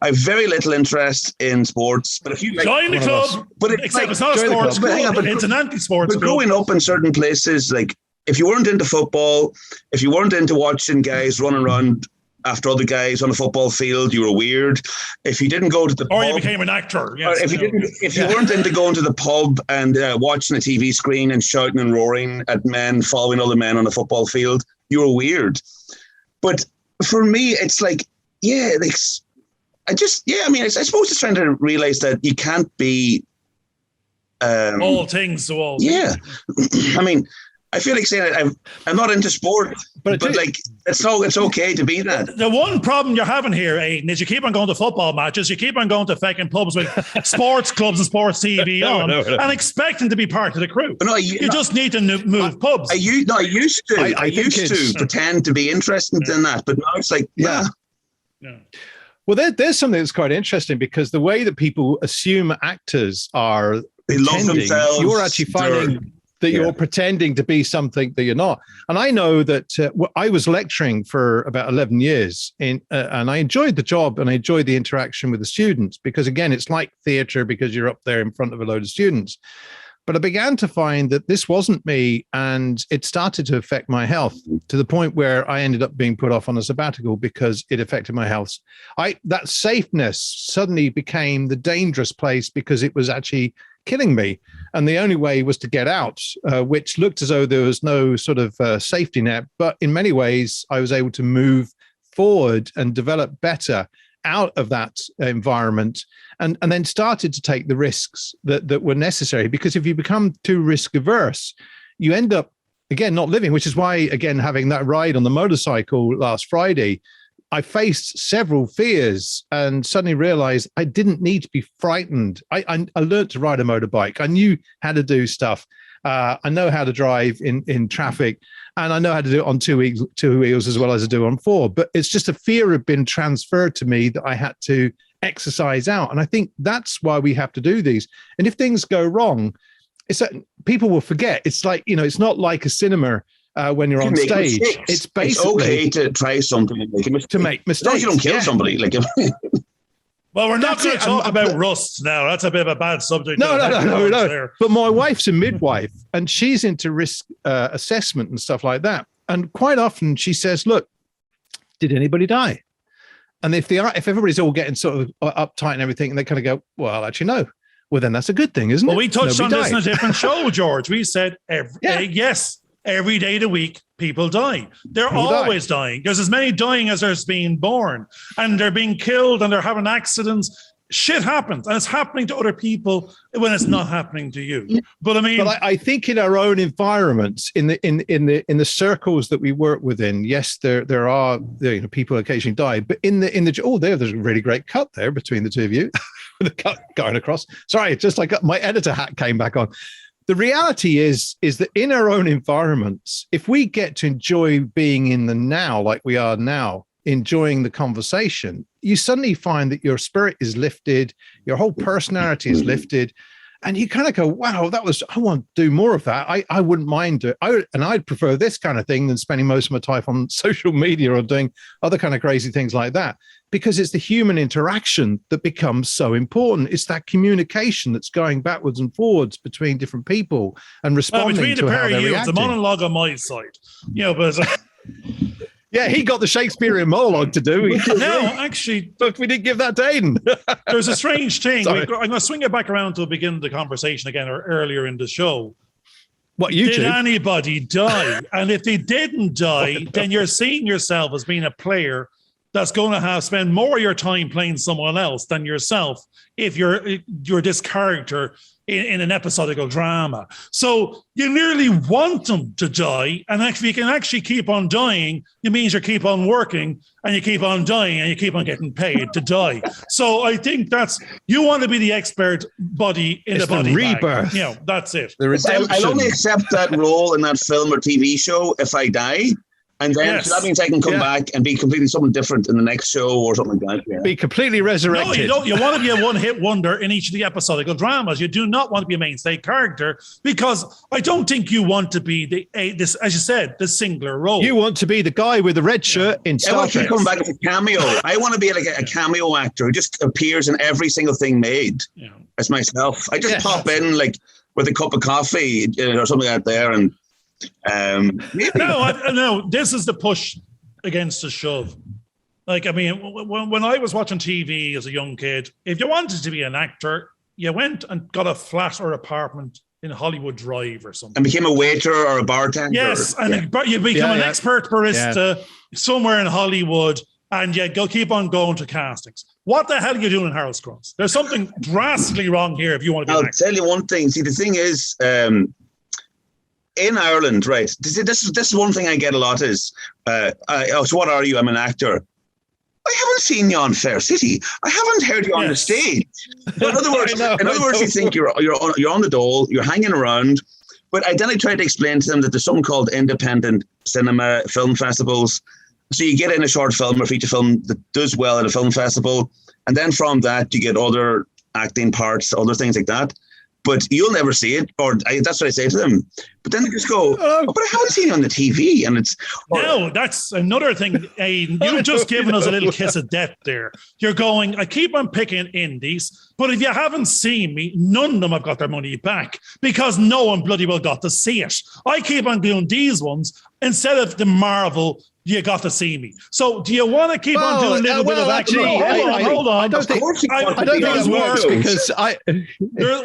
I have very little interest in sports. But if you join the club, except it's not a sports club, it's an anti-sports club. But growing up in certain places, like, if you weren't into football, if you weren't into watching guys run around after other guys on the football field, you were weird. If you didn't go to the pub, or you became an actor. Yes, if you weren't into going to the pub and watching a TV screen and shouting and roaring at men following other men on the football field, you were weird. But for me, it's like, I suppose it's trying to realize that you can't be all things to all. Yeah, I mean, I feel like saying I'm not into sport, but like it's okay to be that. The one problem you're having here, Aidan, is you keep on going to football matches, you keep on going to fucking pubs with sports clubs and sports TV and expecting to be part of the crew. You just need to move pubs. I used to pretend to be interested in that, but now it's like yeah. Well, there's something that's quite interesting, because the way that people assume actors are, they love themselves. You're actually finding that you're pretending to be something that you're not. And I know that I was lecturing for about 11 years and I enjoyed the job and I enjoyed the interaction with the students, because again, it's like theatre, because you're up there in front of a load of students. But I began to find that this wasn't me, and it started to affect my health to the point where I ended up being put off on a sabbatical because it affected my health. That safeness suddenly became the dangerous place, because it was actually killing me. And the only way was to get out, which looked as though there was no sort of safety net. But in many ways, I was able to move forward and develop better out of that environment, and then started to take the risks that were necessary. Because if you become too risk averse, you end up, again, not living, which is why, again, having that ride on the motorcycle last Friday, I faced several fears and suddenly realized I didn't need to be frightened. I learned to ride a motorbike. I knew how to do stuff. I know how to drive in traffic, and I know how to do it on two wheels as well as I do on four. But it's just a fear had been transferred to me that I had to exercise out. And I think that's why we have to do these. And if things go wrong, it's that people will forget. It's like, it's not like a cinema when you're on stage. Mistakes. It's basically okay to try something to make mistakes. No, you don't kill somebody. Like, well, we're not going to talk about rust now. That's a bit of a bad subject. No. But my wife's a midwife, and she's into risk assessment and stuff like that. And quite often she says, "Look, did anybody die?" And if everybody's all getting sort of uptight and everything, and they kind of go, "Well, actually, no." Well, then that's a good thing, isn't it? Well, we touched on this in a different show, George. We said yes. Every day of the week, people die. They're always dying. There's as many dying as there's being born. And they're being killed and they're having accidents. Shit happens. And it's happening to other people when it's not happening to you. But I think in our own environments, in the circles that we work within, yes, there are people occasionally die. But there's a really great cut there between the two of you. The cut going across. Sorry, just like my editor hat came back on. The reality is that in our own environments, if we get to enjoy being in the now, like we are now, enjoying the conversation, you suddenly find that your spirit is lifted, your whole personality is lifted. And you kind of go, wow, I want to do more of that. I wouldn't mind it. And I'd prefer this kind of thing than spending most of my time on social media or doing other kind of crazy things like that, because it's the human interaction that becomes so important. It's that communication that's going backwards and forwards between different people and responding between to the how pair they're of you, reacting. it's a monologue on my side. But... Yeah, he got the Shakespearean monologue to do. No, actually, but we didn't give that to Aidan. There's a strange thing. I'm going to swing it back around to the beginning of the conversation again, or earlier in the show. What, YouTube? Did anybody die? And if they didn't die, then you're seeing yourself as being a player that's going to spend more of your time playing someone else than yourself if you're this character in an episodical drama. So you nearly want them to die, and if you can actually keep on dying, it means you keep on working, and you keep on dying, and you keep on getting paid to die. So I think you want to be the expert body in the body rebirth. bag. That's it. The redemption. I'll only accept that role in that film or TV show if I die. And then so that means I can come back and be completely something different in the next show or something like that. Yeah. Be completely resurrected. No, you don't. You want to be a one-hit wonder in each of the episodical dramas. You do not want to be a mainstay character, because I don't think you want to be this, as you said, the singular role. You want to be the guy with the red shirt in Star Trek. I want to come back as a cameo. I want to be like a cameo actor who just appears in every single thing made. Yeah. As myself. I just pop in like with a cup of coffee or something out there and. No, this is the push against the shove. Like, I mean, when I was watching TV as a young kid, if you wanted to be an actor, you went and got a flat or apartment in Hollywood Drive or something. And became a waiter or a bartender. Yes, and you become an expert barista somewhere in Hollywood, and you keep on going to castings. What the hell are you doing in Harold's Cross? There's something drastically wrong here if you want to be an actor. I'll tell you one thing. See, the thing is... in Ireland, right? This is one thing I get a lot is, so what are you? I'm an actor. I haven't seen you on Fair City. I haven't heard you on the stage. So in other words, you think you're on the dole, you're hanging around. But then I try to explain to them that there's something called independent cinema film festivals. So you get in a short film or feature film that does well at a film festival, and then from that you get other acting parts, other things like that. But you'll never see it, that's what I say to them. But then they just go, but I haven't seen it on the TV. And no, that's another thing. You've just given us a little kiss of death there. You're going, I keep on picking indies, but if you haven't seen me, none of them have got their money back because no one bloody well got to see it. I keep on doing these ones instead of the Marvel. You got to see me. So do you want to keep on doing a little bit of acting? Hold on. I don't think that works because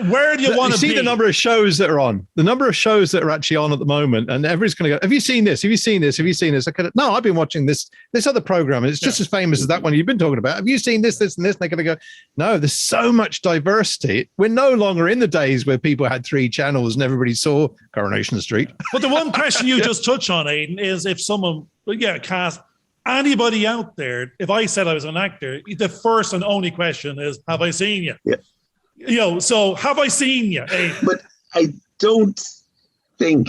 where do you want to be? See the number of shows that are on, the number of shows that are actually on at the moment, and everybody's going to go, have you seen this? Have you seen this? Have you seen this? No, I've been watching this other program. And it's just as famous as that one you've been talking about. Have you seen this, this, and this? And they're going to go, no, there's so much diversity. We're no longer in the days where people had 3 channels and everybody saw Coronation Street. But the one question you just touched on, Aidan, is if someone... cast anybody out there. If I said I was an actor, the first and only question is, have I seen you? Yeah. So have I seen you? But I don't think.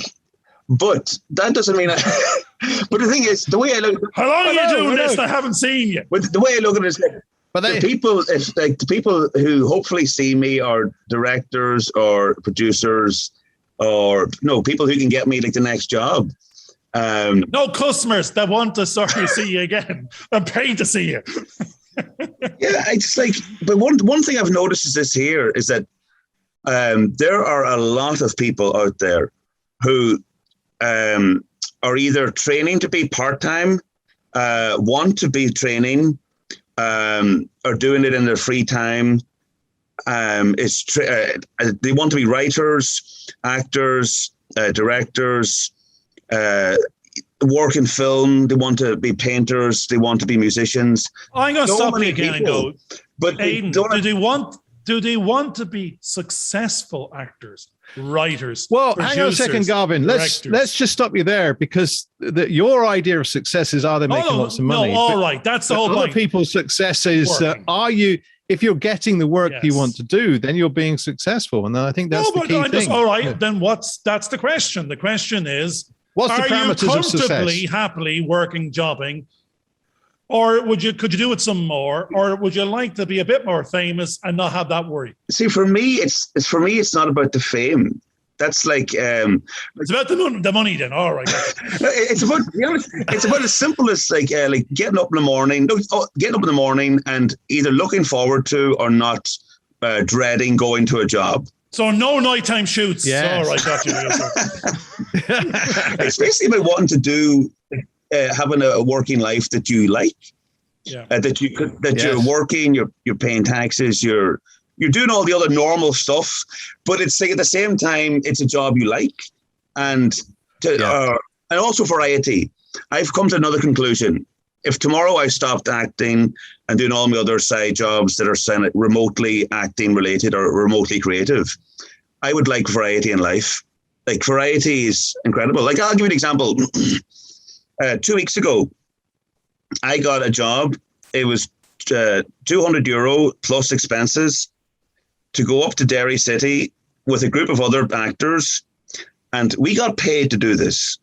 But that doesn't mean. But the thing is, the way I look. How long are you doing this? I haven't seen you. But the way I look at it is, the people who hopefully see me are directors or producers, or people who can get me like the next job. No customers that want to see you again and pay to see you. Yeah, I just but one thing I've noticed is that there are a lot of people out there who are either training to be part-time, want to be training, are doing it in their free time. They want to be writers, actors, directors, work in film. They want to be painters. They want to be musicians. I'm going to stop you again and go. But Aidan, do they want to be successful actors, writers? Well, hang on a second, Garvin. Let's just stop you there, because your idea of success is, are they making lots of money? No, all right, that's the whole point. Other people's success is, are you? If you're getting the work you want to do, then you're being successful, and I think that's the key thing. All right, then that's the question. The question is, what's the parameters of success? Are you comfortably, happily working, jobbing Or could you do it some more? Or would you like to be a bit more famous and not have that worry? See, for me, it's not about the fame. That's like it's about the money. Then, all right. It's about, to be honest, it's about as simple as like getting up in the morning. Getting up in the morning and either looking forward to or not dreading going to a job. So no nighttime shoots. Yes. All right, got you. It's basically about wanting to do having a working life that you like. Yeah. You're working, you're paying taxes, you're doing all the other normal stuff, but it's like at the same time it's a job you like, and also variety. I've come to another conclusion. If tomorrow I stopped acting and doing all my other side jobs that are remotely acting related or remotely creative, I would like variety in life. Like, variety is incredible. Like, I'll give you an example. 2 weeks ago, I got a job. It was €200 plus expenses to go up to Derry City with a group of other actors, and we got paid to do this.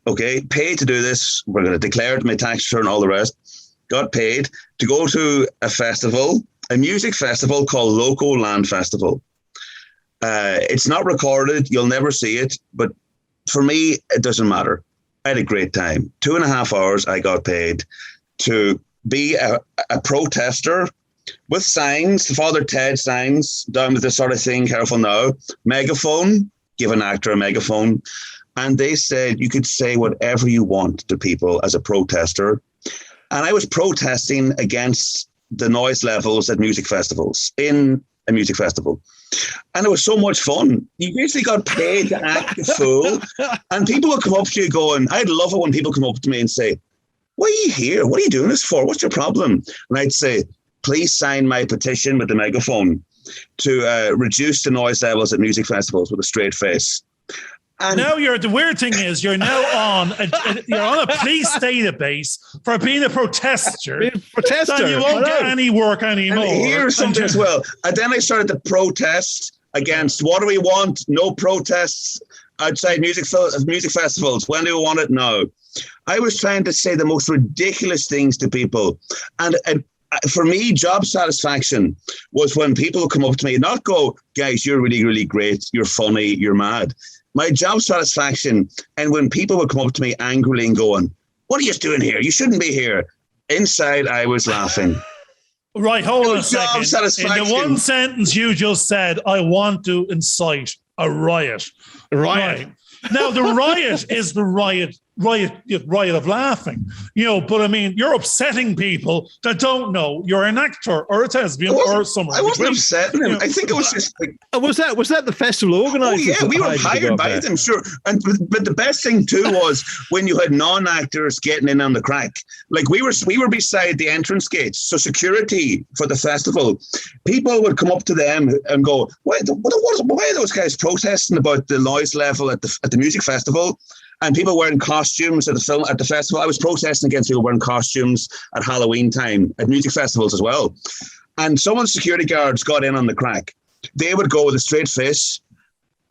Okay, paid to do this. We're going to declare it, my tax return, all the rest. Got paid to go to a festival, a music festival called Loco Land Festival. It's not recorded. You'll never see it. But for me, it doesn't matter. I had a great time. 2.5 hours I got paid to be a protester with signs, the Father Ted signs, down with this sort of thing, careful now, megaphone, give an actor a megaphone. And they said you could say whatever you want to people as a protester. And I was protesting against the noise levels at music festivals, in a music festival. And it was so much fun. You basically got paid to act a fool. And people would come up to you going, I'd love it when people come up to me and say, why are you here? What are you doing this for? What's your problem? And I'd say, please sign my petition with the megaphone to reduce the noise levels at music festivals with a straight face. And now the weird thing is you're now on a police database for being a protester. And you won't get any work anymore. And here's something as well. And then I started to protest against what do we want? No protests outside music festivals. When do we want it? No. I was trying to say the most ridiculous things to people. And for me, job satisfaction was when people would come up to me, not go, guys, you're really, really great. You're funny. You're mad. My job satisfaction, and when people would come up to me angrily and going, what are you doing here? You shouldn't be here. Inside, I was laughing. Right, hold on a second. In the one sentence you just said, I want to incite a riot. Right. Now, the riot is the riot of laughing, but I mean, you're upsetting people that don't know you're an actor or a thespian or somewhere. I wasn't upsetting him. I think it was just like, was that the festival organizer? Oh yeah, we were hired by them, sure. But the best thing too was when you had non-actors getting in on the crack. Like we were beside the entrance gates, so security for the festival. People would come up to them and go, why are those guys protesting about the noise level at the music festival? And people wearing costumes at the festival. I was protesting against people wearing costumes at Halloween time at music festivals as well. And some of the security guards got in on the crack. They would go with a straight face.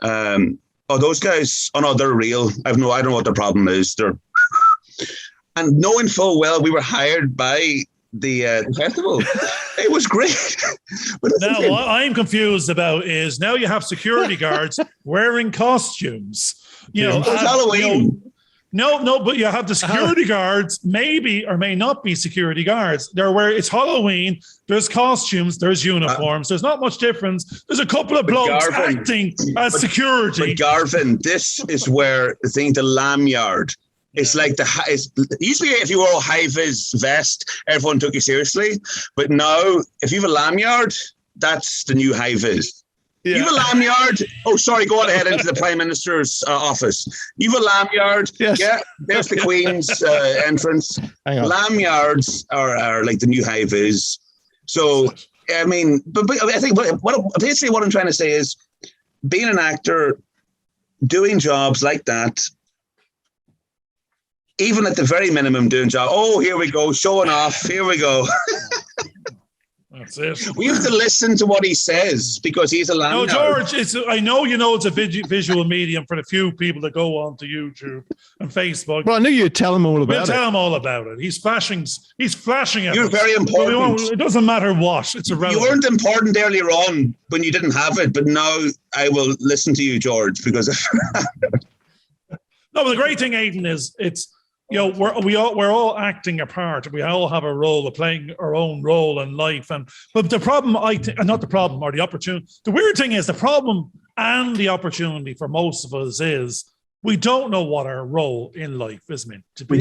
Those guys, oh no, they're real. I don't know what their problem is. And knowing full well we were hired by the festival. It was great. But now what I'm confused about is now you have security guards wearing costumes. It's Halloween. No, but you have the security guards, maybe or may not be security guards. It's Halloween. There's costumes. There's uniforms. There's not much difference. There's a couple of blokes acting as security. But Garvin, this is where the lanyard. It's like usually if you wore a high-vis vest, everyone took you seriously. But now, if you have a lanyard, that's the new high-vis. Yeah. You have a lanyard. Oh, sorry. Go on ahead into the Prime Minister's office. You have a lanyard. Yes. Yeah. There's the Queen's entrance. Lanyards are like the new high vis. So, I mean, but I think basically what I'm trying to say is being an actor, doing jobs like that, even at the very minimum doing job. Oh, here we go. Showing off. Here we go. That's it. We have to listen to what he says because he's a lanyard. No, George, I know it's a visual medium for the few people that go onto YouTube and Facebook. Well, I knew you'd tell him all about it. Tell him all about it. He's flashing at You're us. very important. It doesn't matter what. It's irrelevant. You weren't important earlier on when you didn't have it, but now I will listen to you, George, because... No, but the great thing, Aidan, is it's... we're all acting a part. We all have a role of playing our own role in life. But the problem, not the problem or the opportunity. The weird thing is the problem and the opportunity for most of us is we don't know what our role in life is meant to be. We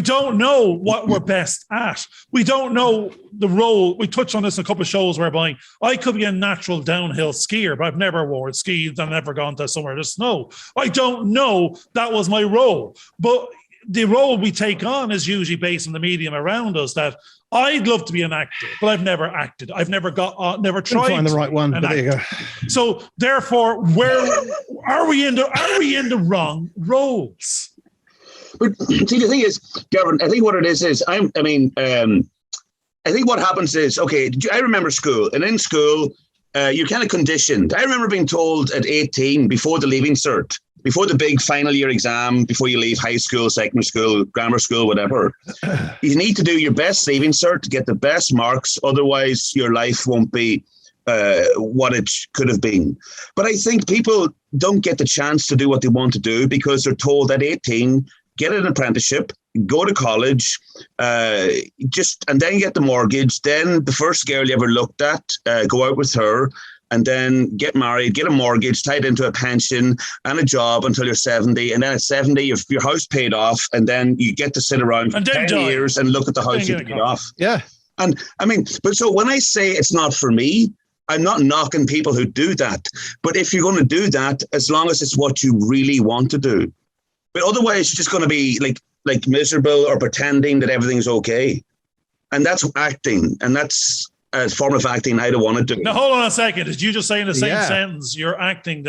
don't know what we're best at. We don't know the role. We touched on this in a couple of shows whereby I could be a natural downhill skier, but I've never worn skis. I've never gone to somewhere to snow. I don't know that was my role. But the role we take on is usually based on the medium around us. That I'd love to be an actor, but I've never acted. I've never tried. Find the right one. But there you go. So therefore, where are we in the wrong roles? But see, the thing is, Garvin, I think what it is I think what happens is, okay, I remember school, and in school, you're kind of conditioned. I remember being told at 18 before the leaving cert. Before the big final year exam, before you leave high school, secondary school, grammar school, whatever, you need to do your best leaving cert to get the best marks. Otherwise, your life won't be what it could have been. But I think people don't get the chance to do what they want to do because they're told at 18, get an apprenticeship, go to college, and then get the mortgage. Then the first girl you ever looked at, go out with her, and then get married, get a mortgage, tied into a pension and a job until you're 70. And then at 70, your house paid off, and then you get to sit around for 10 years and look at the house you paid off. Yeah. And I mean, but so when I say it's not for me, I'm not knocking people who do that. But if you're going to do that, as long as it's what you really want to do. But otherwise, you're just going to be like miserable or pretending that everything's okay. And that's acting. And that's a form of acting I don't want to do. Now, hold on a second. Did you just say in the same sentence, you're acting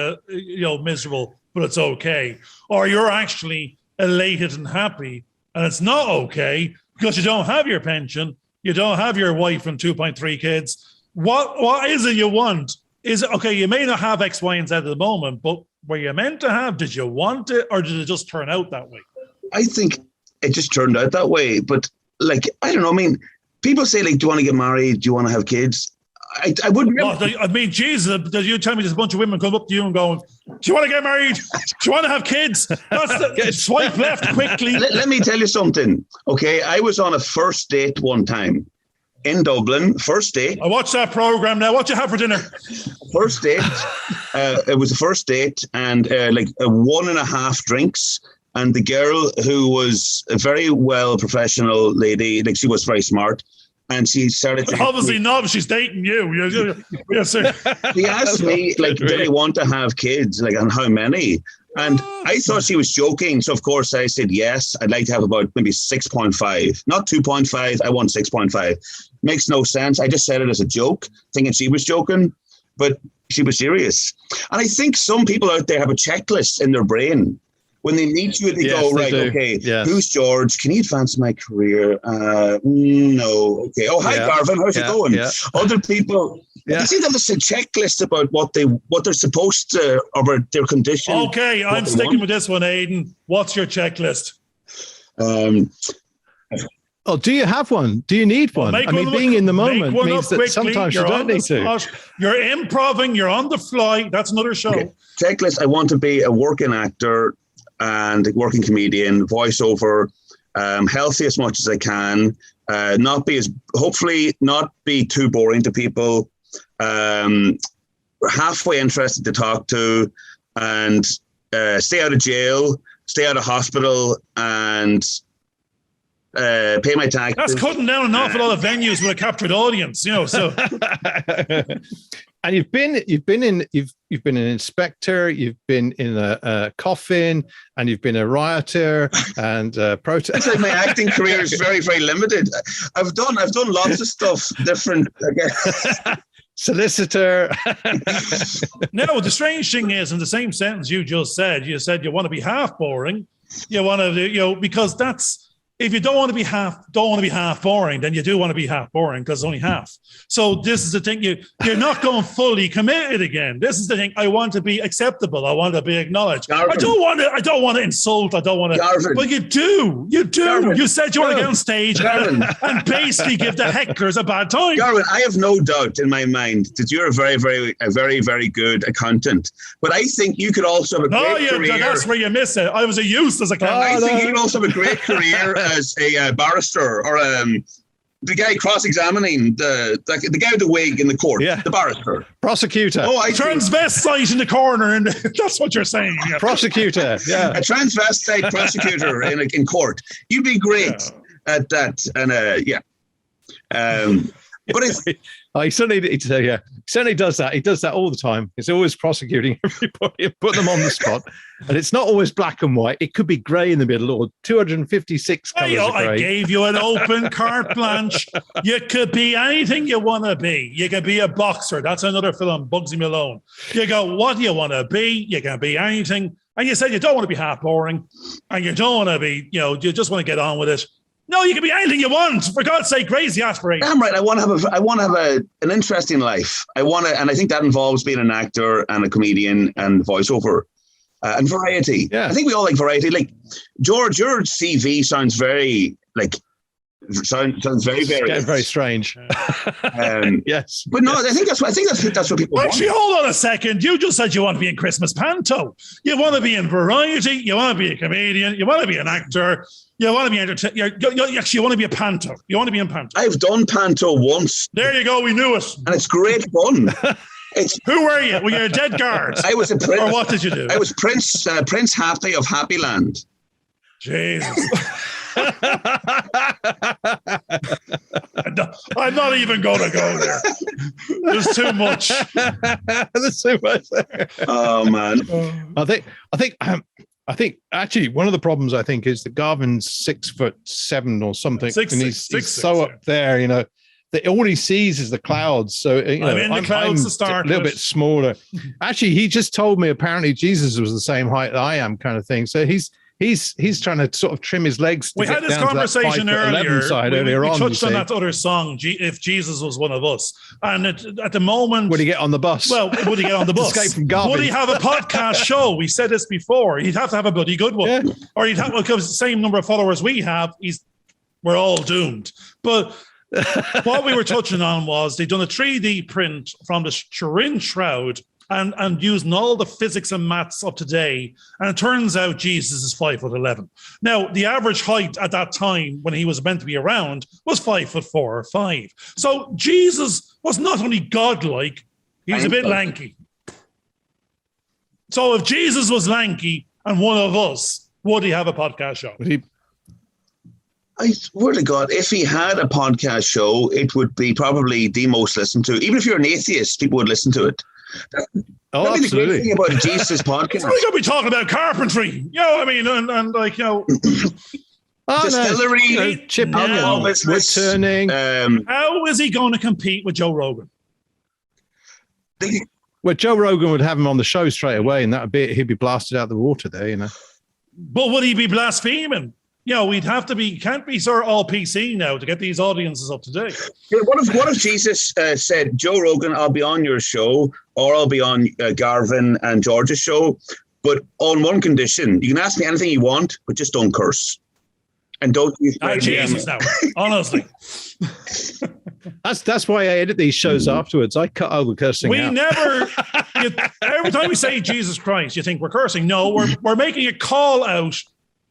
miserable, but it's okay? Or you're actually elated and happy, and it's not okay because you don't have your pension, you don't have your wife and 2.3 kids. What is it you want? Is it, okay, you may not have X, Y, and Z at the moment, but were you meant to have? Did you want it, or did it just turn out that way? I think it just turned out that way. But I don't know. I mean, people say, do you want to get married? Do you want to have kids? I wouldn't. I mean, Jesus, did you tell me there's a bunch of women come up to you and going, do you want to get married? Do you want to have kids? Swipe left quickly. Let me tell you something. Okay, I was on a first date one time in Dublin. First date. I watched that program now. What you have for dinner? First date. It was a first date, and 1.5 drinks. And the girl, who was a very well professional lady, she was very smart, and she started. Obviously not. She's dating you. Yes, sir. She asked me, did I want to have kids, and how many? And I thought she was joking, so of course I said yes. I'd like to have about maybe 6.5, not 2.5. I want 6.5. Makes no sense. I just said it as a joke, thinking she was joking, but she was serious. And I think some people out there have a checklist in their brain. When they meet you, they go, right, okay, who's George? Can you advance my career? No. Okay. Oh, hi, Garvin. How's it going? Yeah. Other people, they seem to have a checklist about what they're supposed to, about their condition. Okay, I'm sticking with this one, Aidan. What's your checklist? Oh, do you have one? Do you need one? I mean, being in the moment means that sometimes you don't need to. You're improving. You're on the fly. That's another show. Okay. Checklist. I want to be a working actor and working comedian, voiceover, healthy as much as I can, hopefully not be too boring to people, halfway interested to talk to, and stay out of jail, stay out of hospital, and pay my taxes. That's cutting down an awful lot of venues with a captured audience, So. And you've been an inspector, you've been in a coffin, and you've been a rioter and protest. It's my acting career is very, very limited. I've done lots of stuff different, I guess. Solicitor. No, the strange thing is, in the same sentence you said you want to be half boring. You want to, because if you don't want to be half boring, then you do want to be half boring because it's only half. So this is the thing. You're not going fully committed again. This is the thing. I want to be acceptable. I want to be acknowledged. Garvin. I don't want to insult. I don't want to. Garvin. But you do. Garvin. You said you want to get on stage and basically give the hecklers a bad time. Garvin, I have no doubt in my mind that you're a very, very good accountant. But I think you could also have a great career. That's where you miss it. I was a youth as a accountant. I think you could also have a great career as a barrister or the guy cross-examining the guy with the wig in the court, the barrister. Prosecutor. Transvestite in the corner, and that's what you're saying. Yeah. Prosecutor, a transvestite prosecutor in court. You'd be great at that, and but it's... He certainly does that. He does that all the time. He's always prosecuting everybody and put them on the spot. And it's not always black and white. It could be grey in the middle or 256 colours of grey. I gave you an open carte blanche. You could be anything you want to be. You could be a boxer. That's another film, Bugsy Malone. You go, what do you want to be? You can be anything. And you said you don't want to be half boring. And you don't want to be, you just want to get on with it. No, you can be anything you want. For God's sake, raise the aspiration. I'm right. I want to have an interesting life. And I think that involves being an actor and a comedian and voiceover and variety. Yeah. I think we all like variety. Like George, your CV sounds very sounds very various. Very strange. Yes, but no, I think that's what people want. Actually, hold on a second. You just said you want to be in Christmas panto. You want to be in variety. You want to be a comedian. You want to be an actor. You want to be entertained. You want to be a panto. You want to be in panto. I've done panto once. There you go. We knew it. And it's great fun. Who were you? Were you a dead guard? I was a prince. Or what did you do? I was Prince Happy of Happy Land. Jesus. I'm not even going to go there. There's too much. There's too much there. Oh man. I think actually one of the problems I think is that Garvin's 6'7" or something, and he's so up there, that all he sees is the clouds. So I'm a little bit smaller. Actually, he just told me apparently Jesus was the same height that I am, kind of thing. So he's trying to sort of trim his legs. We had this conversation earlier. We touched on that other song, If Jesus Was One of Us. And at the moment... Would he get on the bus? Well, would he get on the bus? Escape from Garvin. Would he have a podcast show? We said this before. He'd have to have a bloody good one. Yeah. Or he'd have, because the same number of followers we have, we're all doomed. But what we were touching on was they'd done a 3D print from the Turin Shroud and using all the physics and maths of today. And it turns out Jesus is 5'11". Now, the average height at that time when he was meant to be around was 5'4" or 5. So Jesus was not only godlike, he was a bit lanky. So if Jesus was lanky and one of us, would he have a podcast show? I swear to God, if he had a podcast show, it would be probably the most listened to. Even if you're an atheist, people would listen to it. Absolutely. The great thing about Jesus' podcast. We're going to be talking about carpentry. Distillery, chip wood turning. How is he going to compete with Joe Rogan? Well, Joe Rogan would have him on the show straight away, and he'd be blasted out of the water there, But would he be blaspheming? We'd have to be, can't be sort of all PC now to get these audiences up to date. Yeah, what if Jesus said, Joe Rogan, I'll be on your show, or I'll be on Garvin and George's show, but on one condition. You can ask me anything you want, but just don't curse. And don't use Jesus now, honestly. That's why I edit these shows afterwards. I cut all the cursing out. Every time we say Jesus Christ, you think we're cursing. No, we're making a call out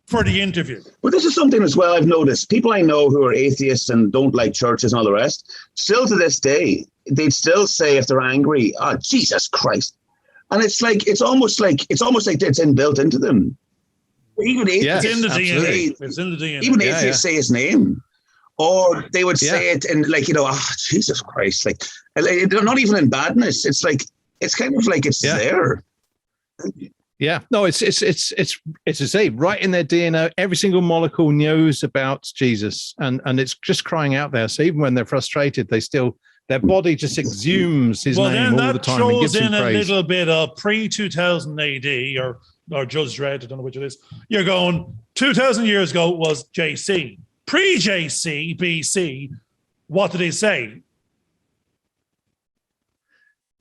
for the interview. Well, this is something as well I've noticed. People I know who are atheists and don't like churches and all the rest, still to this day, they'd still say if they're angry, "Oh, Jesus Christ." And it's almost like it's inbuilt into them. Even atheists, it's in the DNA. It's in the DNA. Even atheists say his name. Or they would say it in Jesus Christ. Like they're not even in badness. It's kind of like it's there. Yeah, no, it's to say right in their DNA. Every single molecule knows about Jesus, and it's just crying out there. So even when they're frustrated, their body just exhumes his name all the time. Well, then that throws in a little bit of pre-2000 AD or Judge Dredd. I don't know which it is. You're going 2,000 years ago was JC. Pre-JC, BC, what did they say?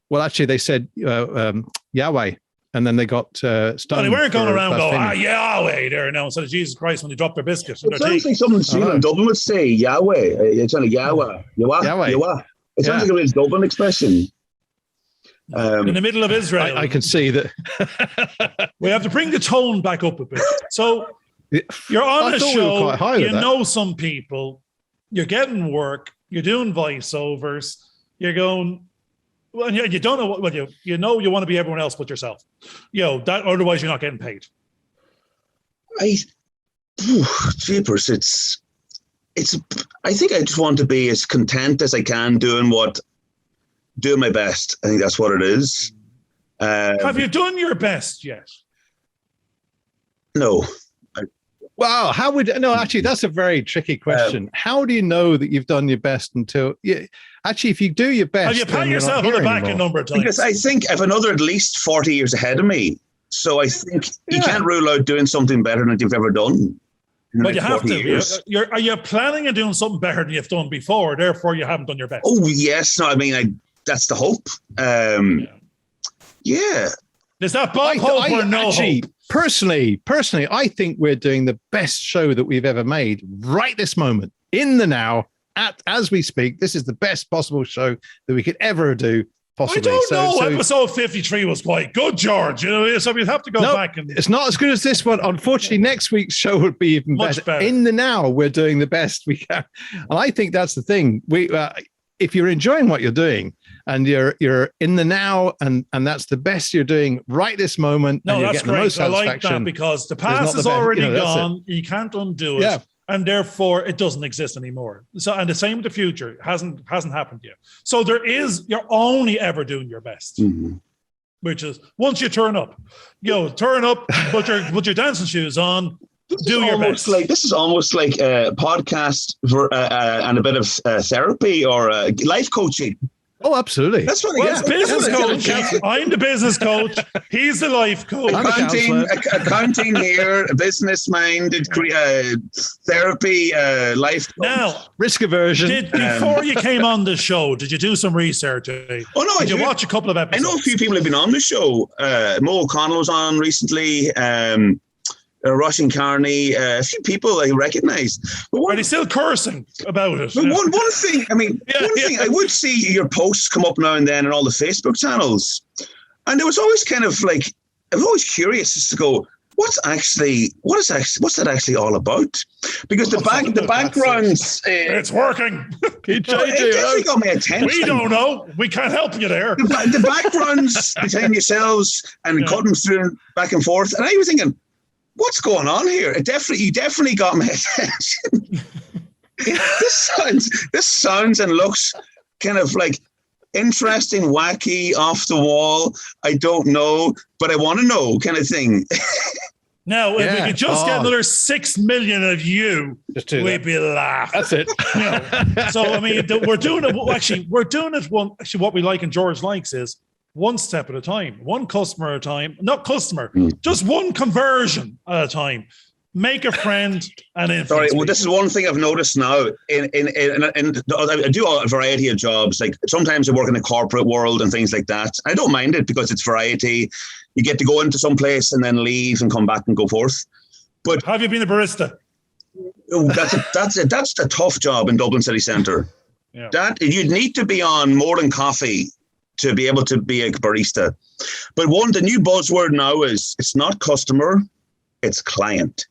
Well, actually, they said Yahweh, and then they got stoned. Well, they weren't going around going, Yahweh there now instead of Jesus Christ when they dropped their biscuit. It sounds like someone in Dublin would say Yahweh. It's on a Yahweh. Yahweh. It sounds like a real Dublin expression. In the middle of Israel. I can see that. We have to bring the tone back up a bit. So you're on a show, you know some people, you're getting work, you're doing voiceovers, you're going... Well, you don't know what you know. You want to be everyone else but yourself. That otherwise you're not getting paid. Jeepers! It's. I think I just want to be as content as I can doing my best. I think that's what it is. Have you done your best yet? No. Wow, actually, that's a very tricky question. How do you know that you've done your best until actually, if you do your best, have you pat yourself on the back a number of times? Because I think I have another at least 40 years ahead of me. So I think you can't rule out doing something better than you've ever done. But you have to. Are you planning on doing something better than you've done before? Therefore, you haven't done your best. Oh, yes. No, I mean, that's the hope. Yeah. Is that Bob hope or no hope? Personally, I think we're doing the best show that we've ever made right this moment, in the now, as we speak. This is the best possible show that we could ever do, possibly. I don't know. Episode 53 was quite good, George. So we'd have to go back. It's not as good as this one. Unfortunately, next week's show would be even much better. In the now, we're doing the best we can. And I think that's the thing. If you're enjoying what you're doing, and you're in the now, and that's the best you're doing right this moment. No, and you're that's getting the most great. I like satisfaction. that because the past is already gone. You can't undo it, and therefore it doesn't exist anymore. So, and the same with the future. It hasn't happened yet. So you're only ever doing your best, which is once you turn up, put your dancing shoes on. Do your best. This is almost like a podcast and a bit of therapy or life coaching. Oh, absolutely. That's what it's business coach. I'm the business coach. He's the life coach. Accounting here, business minded, therapy, life coach. Now, risk aversion. Before you came on the show, did you do some research? Oh no, did you watch a couple of episodes? I know a few people have been on the show. Mo O'Connell was on recently. Russian Carney, a few people I recognise. Are they still cursing about it? But one thing, I would see your posts come up now and then on all the Facebook channels, and it was always kind of like, I'm always curious as to go, what's that actually all about? Because the backgrounds, it's working. It definitely got my attention. We don't know. We can't help you there. The backgrounds between yourselves and cutting through back and forth, and I was thinking, what's going on here? You definitely got my attention. This sounds and looks kind of like interesting, wacky, off the wall. I don't know, but I want to know, kind of thing. Now, if we could just get another 6 million of you, we'd be laughing. That's it. So I mean, we're doing it. Actually, what we like and George likes is one step at a time, one customer at a time, just one conversion at a time. Make a friend and influence. Sorry, well, this is one thing I've noticed now. I do a variety of jobs. Like sometimes I work in the corporate world and things like that. I don't mind it because it's variety. You get to go into some place and then leave and come back and go forth. But have you been a barista? That's a tough job in Dublin city centre. Yeah. That you'd need to be on more than coffee to be able to be a barista. But the new buzzword now is it's not customer, it's client.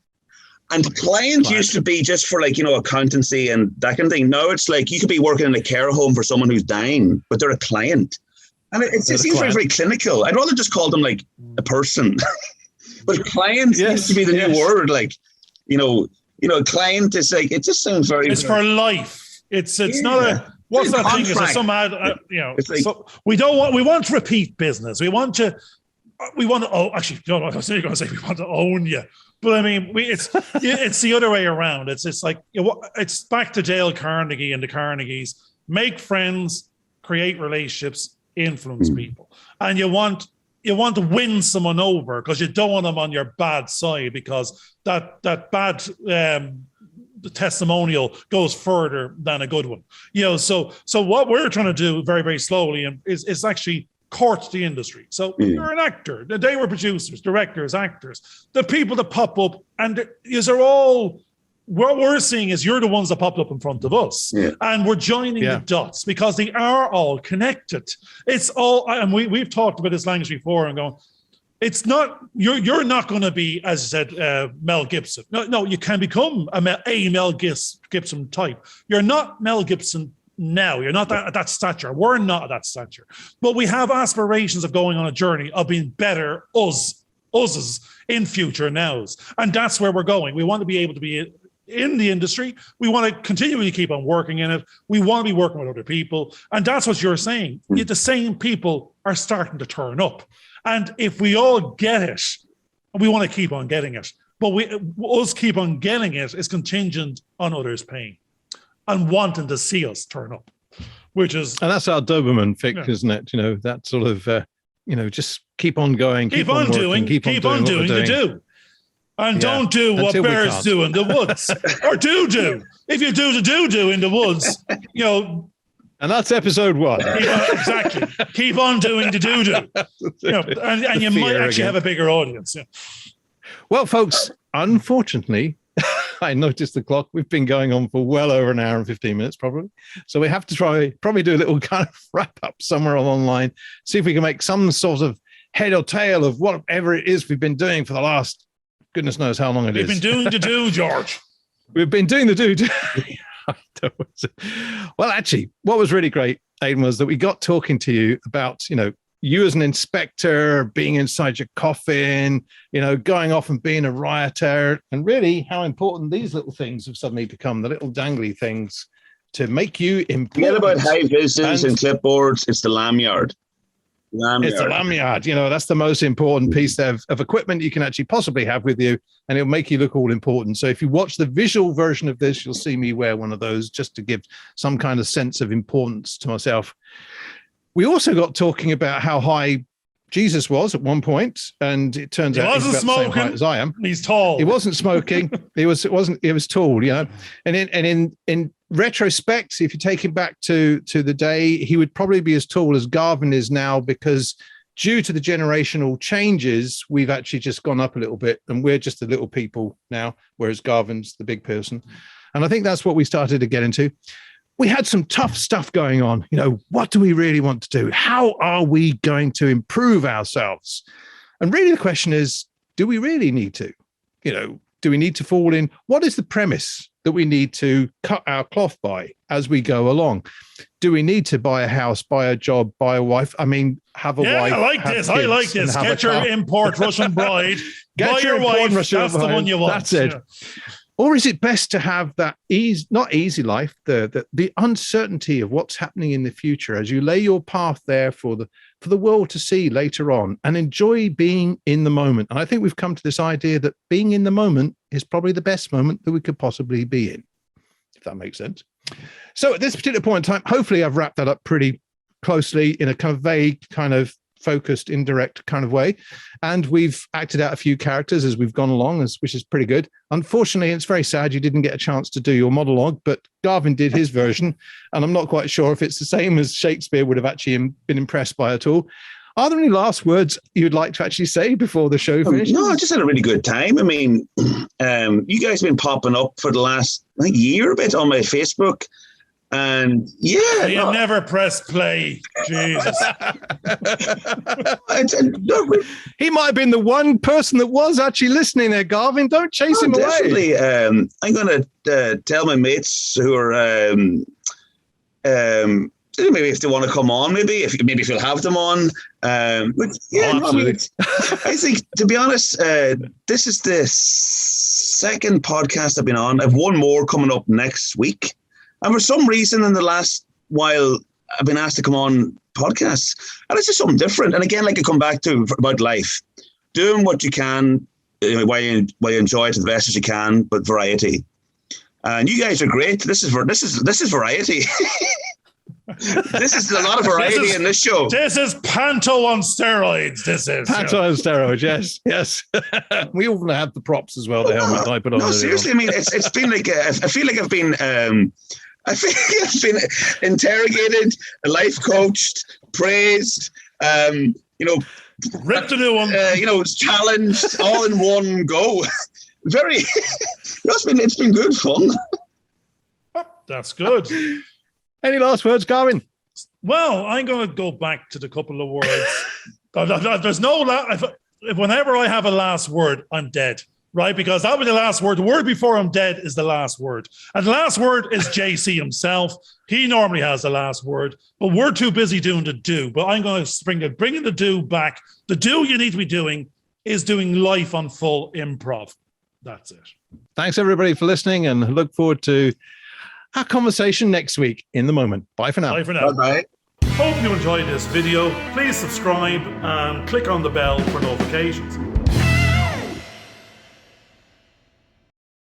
And client used to be just for accountancy and that kind of thing. Now it's like you could be working in a care home for someone who's dying, but they're a client. And it seems very, very clinical. I'd rather just call them like a person. But client seems to be the new word. Client is like, it just sounds very... It's for life. It's not a... What's that thing? Is some ad? So we want repeat business. We want to. Oh, actually, no, I was going to say we want to own you, but I mean, it's the other way around. It's like it's back to Dale Carnegie and the Carnegies. Make friends, create relationships, influence people, and you want to win someone over because you don't want them on your bad side because that bad the testimonial goes further than a good one. So what we're trying to do very, very slowly is actually court the industry. So you're an actor. They were producers, directors, actors. The people that pop up, and these are all, what we're seeing is you're the ones that popped up in front of us. Yeah. And we're joining the dots because they are all connected. It's all, and we've talked about this language before and going, it's not, you're not going to be, as I said, Mel Gibson. No, you can become a Mel Gibson type. You're not Mel Gibson now. You're not at that stature. We're not at that stature. But we have aspirations of going on a journey of being better us's in future nows. And that's where we're going. We want to be able to be in the industry. We want to continually keep on working in it. We want to be working with other people. And that's what you're saying. The same people are starting to turn up. And if we all get it, we want to keep on getting it. But us keep on getting it is contingent on others paying and wanting to see us turn up, which is... And that's our Doberman fix, isn't it? That sort of, just keep on going, keep on doing the do. And don't do what bears do in the woods. Or do. If you do the do in the woods, And that's episode 1. Exactly. Keep on doing the do. And you might actually have a bigger audience. Yeah. Well, folks, unfortunately, I noticed the clock. We've been going on for well over an hour and 15 minutes, probably. So we have to probably do a little kind of wrap up somewhere online, see if we can make some sort of head or tail of whatever it is we've been doing for the last, goodness knows how long it is. We've been doing the do, George. We've been doing the do. Well, actually, what was really great, Aidan, was that we got talking to you about, you as an inspector, being inside your coffin, going off and being a rioter, and really how important these little things have suddenly become, the little dangly things to make you important. Forget about high vises and clipboards. It's the lanyard. It's the lanyard. That's the most important piece of equipment you can actually possibly have with you, and it'll make you look all important. So if you watch the visual version of this, you'll see me wear one of those just to give some kind of sense of importance to myself. We also got talking about how high Jesus was at one point, and it turns out he's about the same height as I am. He's tall. He wasn't smoking. He was tall, And in retrospect, if you take him back to the day, he would probably be as tall as Garvin is now, because due to the generational changes, we've actually just gone up a little bit, and we're just the little people now, whereas Garvin's the big person. And I think that's what we started to get into. We had some tough stuff going on. What do we really want to do? How are we going to improve ourselves? And really the question is, do we really need to? Do we need to fall in? What is the premise that we need to cut our cloth by as we go along? Do we need to buy a house, buy a job, buy a wife? I mean, have a wife. I like this. Get your import Russian bride. Buy your wife. That's the one you want. That's it. Yeah. Or is it best to have that not easy life, the uncertainty of what's happening in the future as you lay your path there for the world to see later on, and enjoy being in the moment? And I think we've come to this idea that being in the moment is probably the best moment that we could possibly be in, if that makes sense. So at this particular point in time, hopefully I've wrapped that up pretty closely in a kind of vague, kind of focused, indirect kind of way. And we've acted out a few characters as we've gone along, which is pretty good. Unfortunately, it's very sad you didn't get a chance to do your monologue, but Garvin did his version. And I'm not quite sure if it's the same as Shakespeare would have actually been impressed by at all. Are there any last words you'd like to actually say before the show finishes? No, I just had a really good time. I mean, you guys have been popping up for the last year a bit on my Facebook. And you never press play. Jesus. He might have been the one person that was actually listening there, Garvin. Don't chase him away. I'm going to tell my mates who are maybe if they want to come on, maybe if you'll have them on. But absolutely. I think, to be honest, this is the second podcast I've been on. I've one more coming up next week. And for some reason in the last while, I've been asked to come on podcasts. And it's just something different. And again, like I come back to about life, doing what you can, while you enjoy it the best as you can, but variety. And you guys are great. This is variety. This is a lot of variety in this show. This is panto on steroids. This is panto on steroids. Yes. We all have the props as well. The helmet I put on. No, seriously. I mean, it's been like I feel like I've been interrogated, life coached, praised. Ripped a new one. Challenged all in one go. Very. It's been good fun. That's good. Any last words, Garvin? Well, I'm going to go back to the couple of words. There's no. Whenever I have a last word, I'm dead. Right? Because that was the last word. The word before I'm dead is the last word. And the last word is JC himself. He normally has the last word, but we're too busy doing the do. But I'm going to bringing the do back. The do you need to be doing is doing life on full improv. That's it. Thanks, everybody, for listening, and look forward to our conversation next week in The Moment. Bye for now. Bye for now. Bye-bye. Hope you enjoyed this video. Please subscribe and click on the bell for notifications.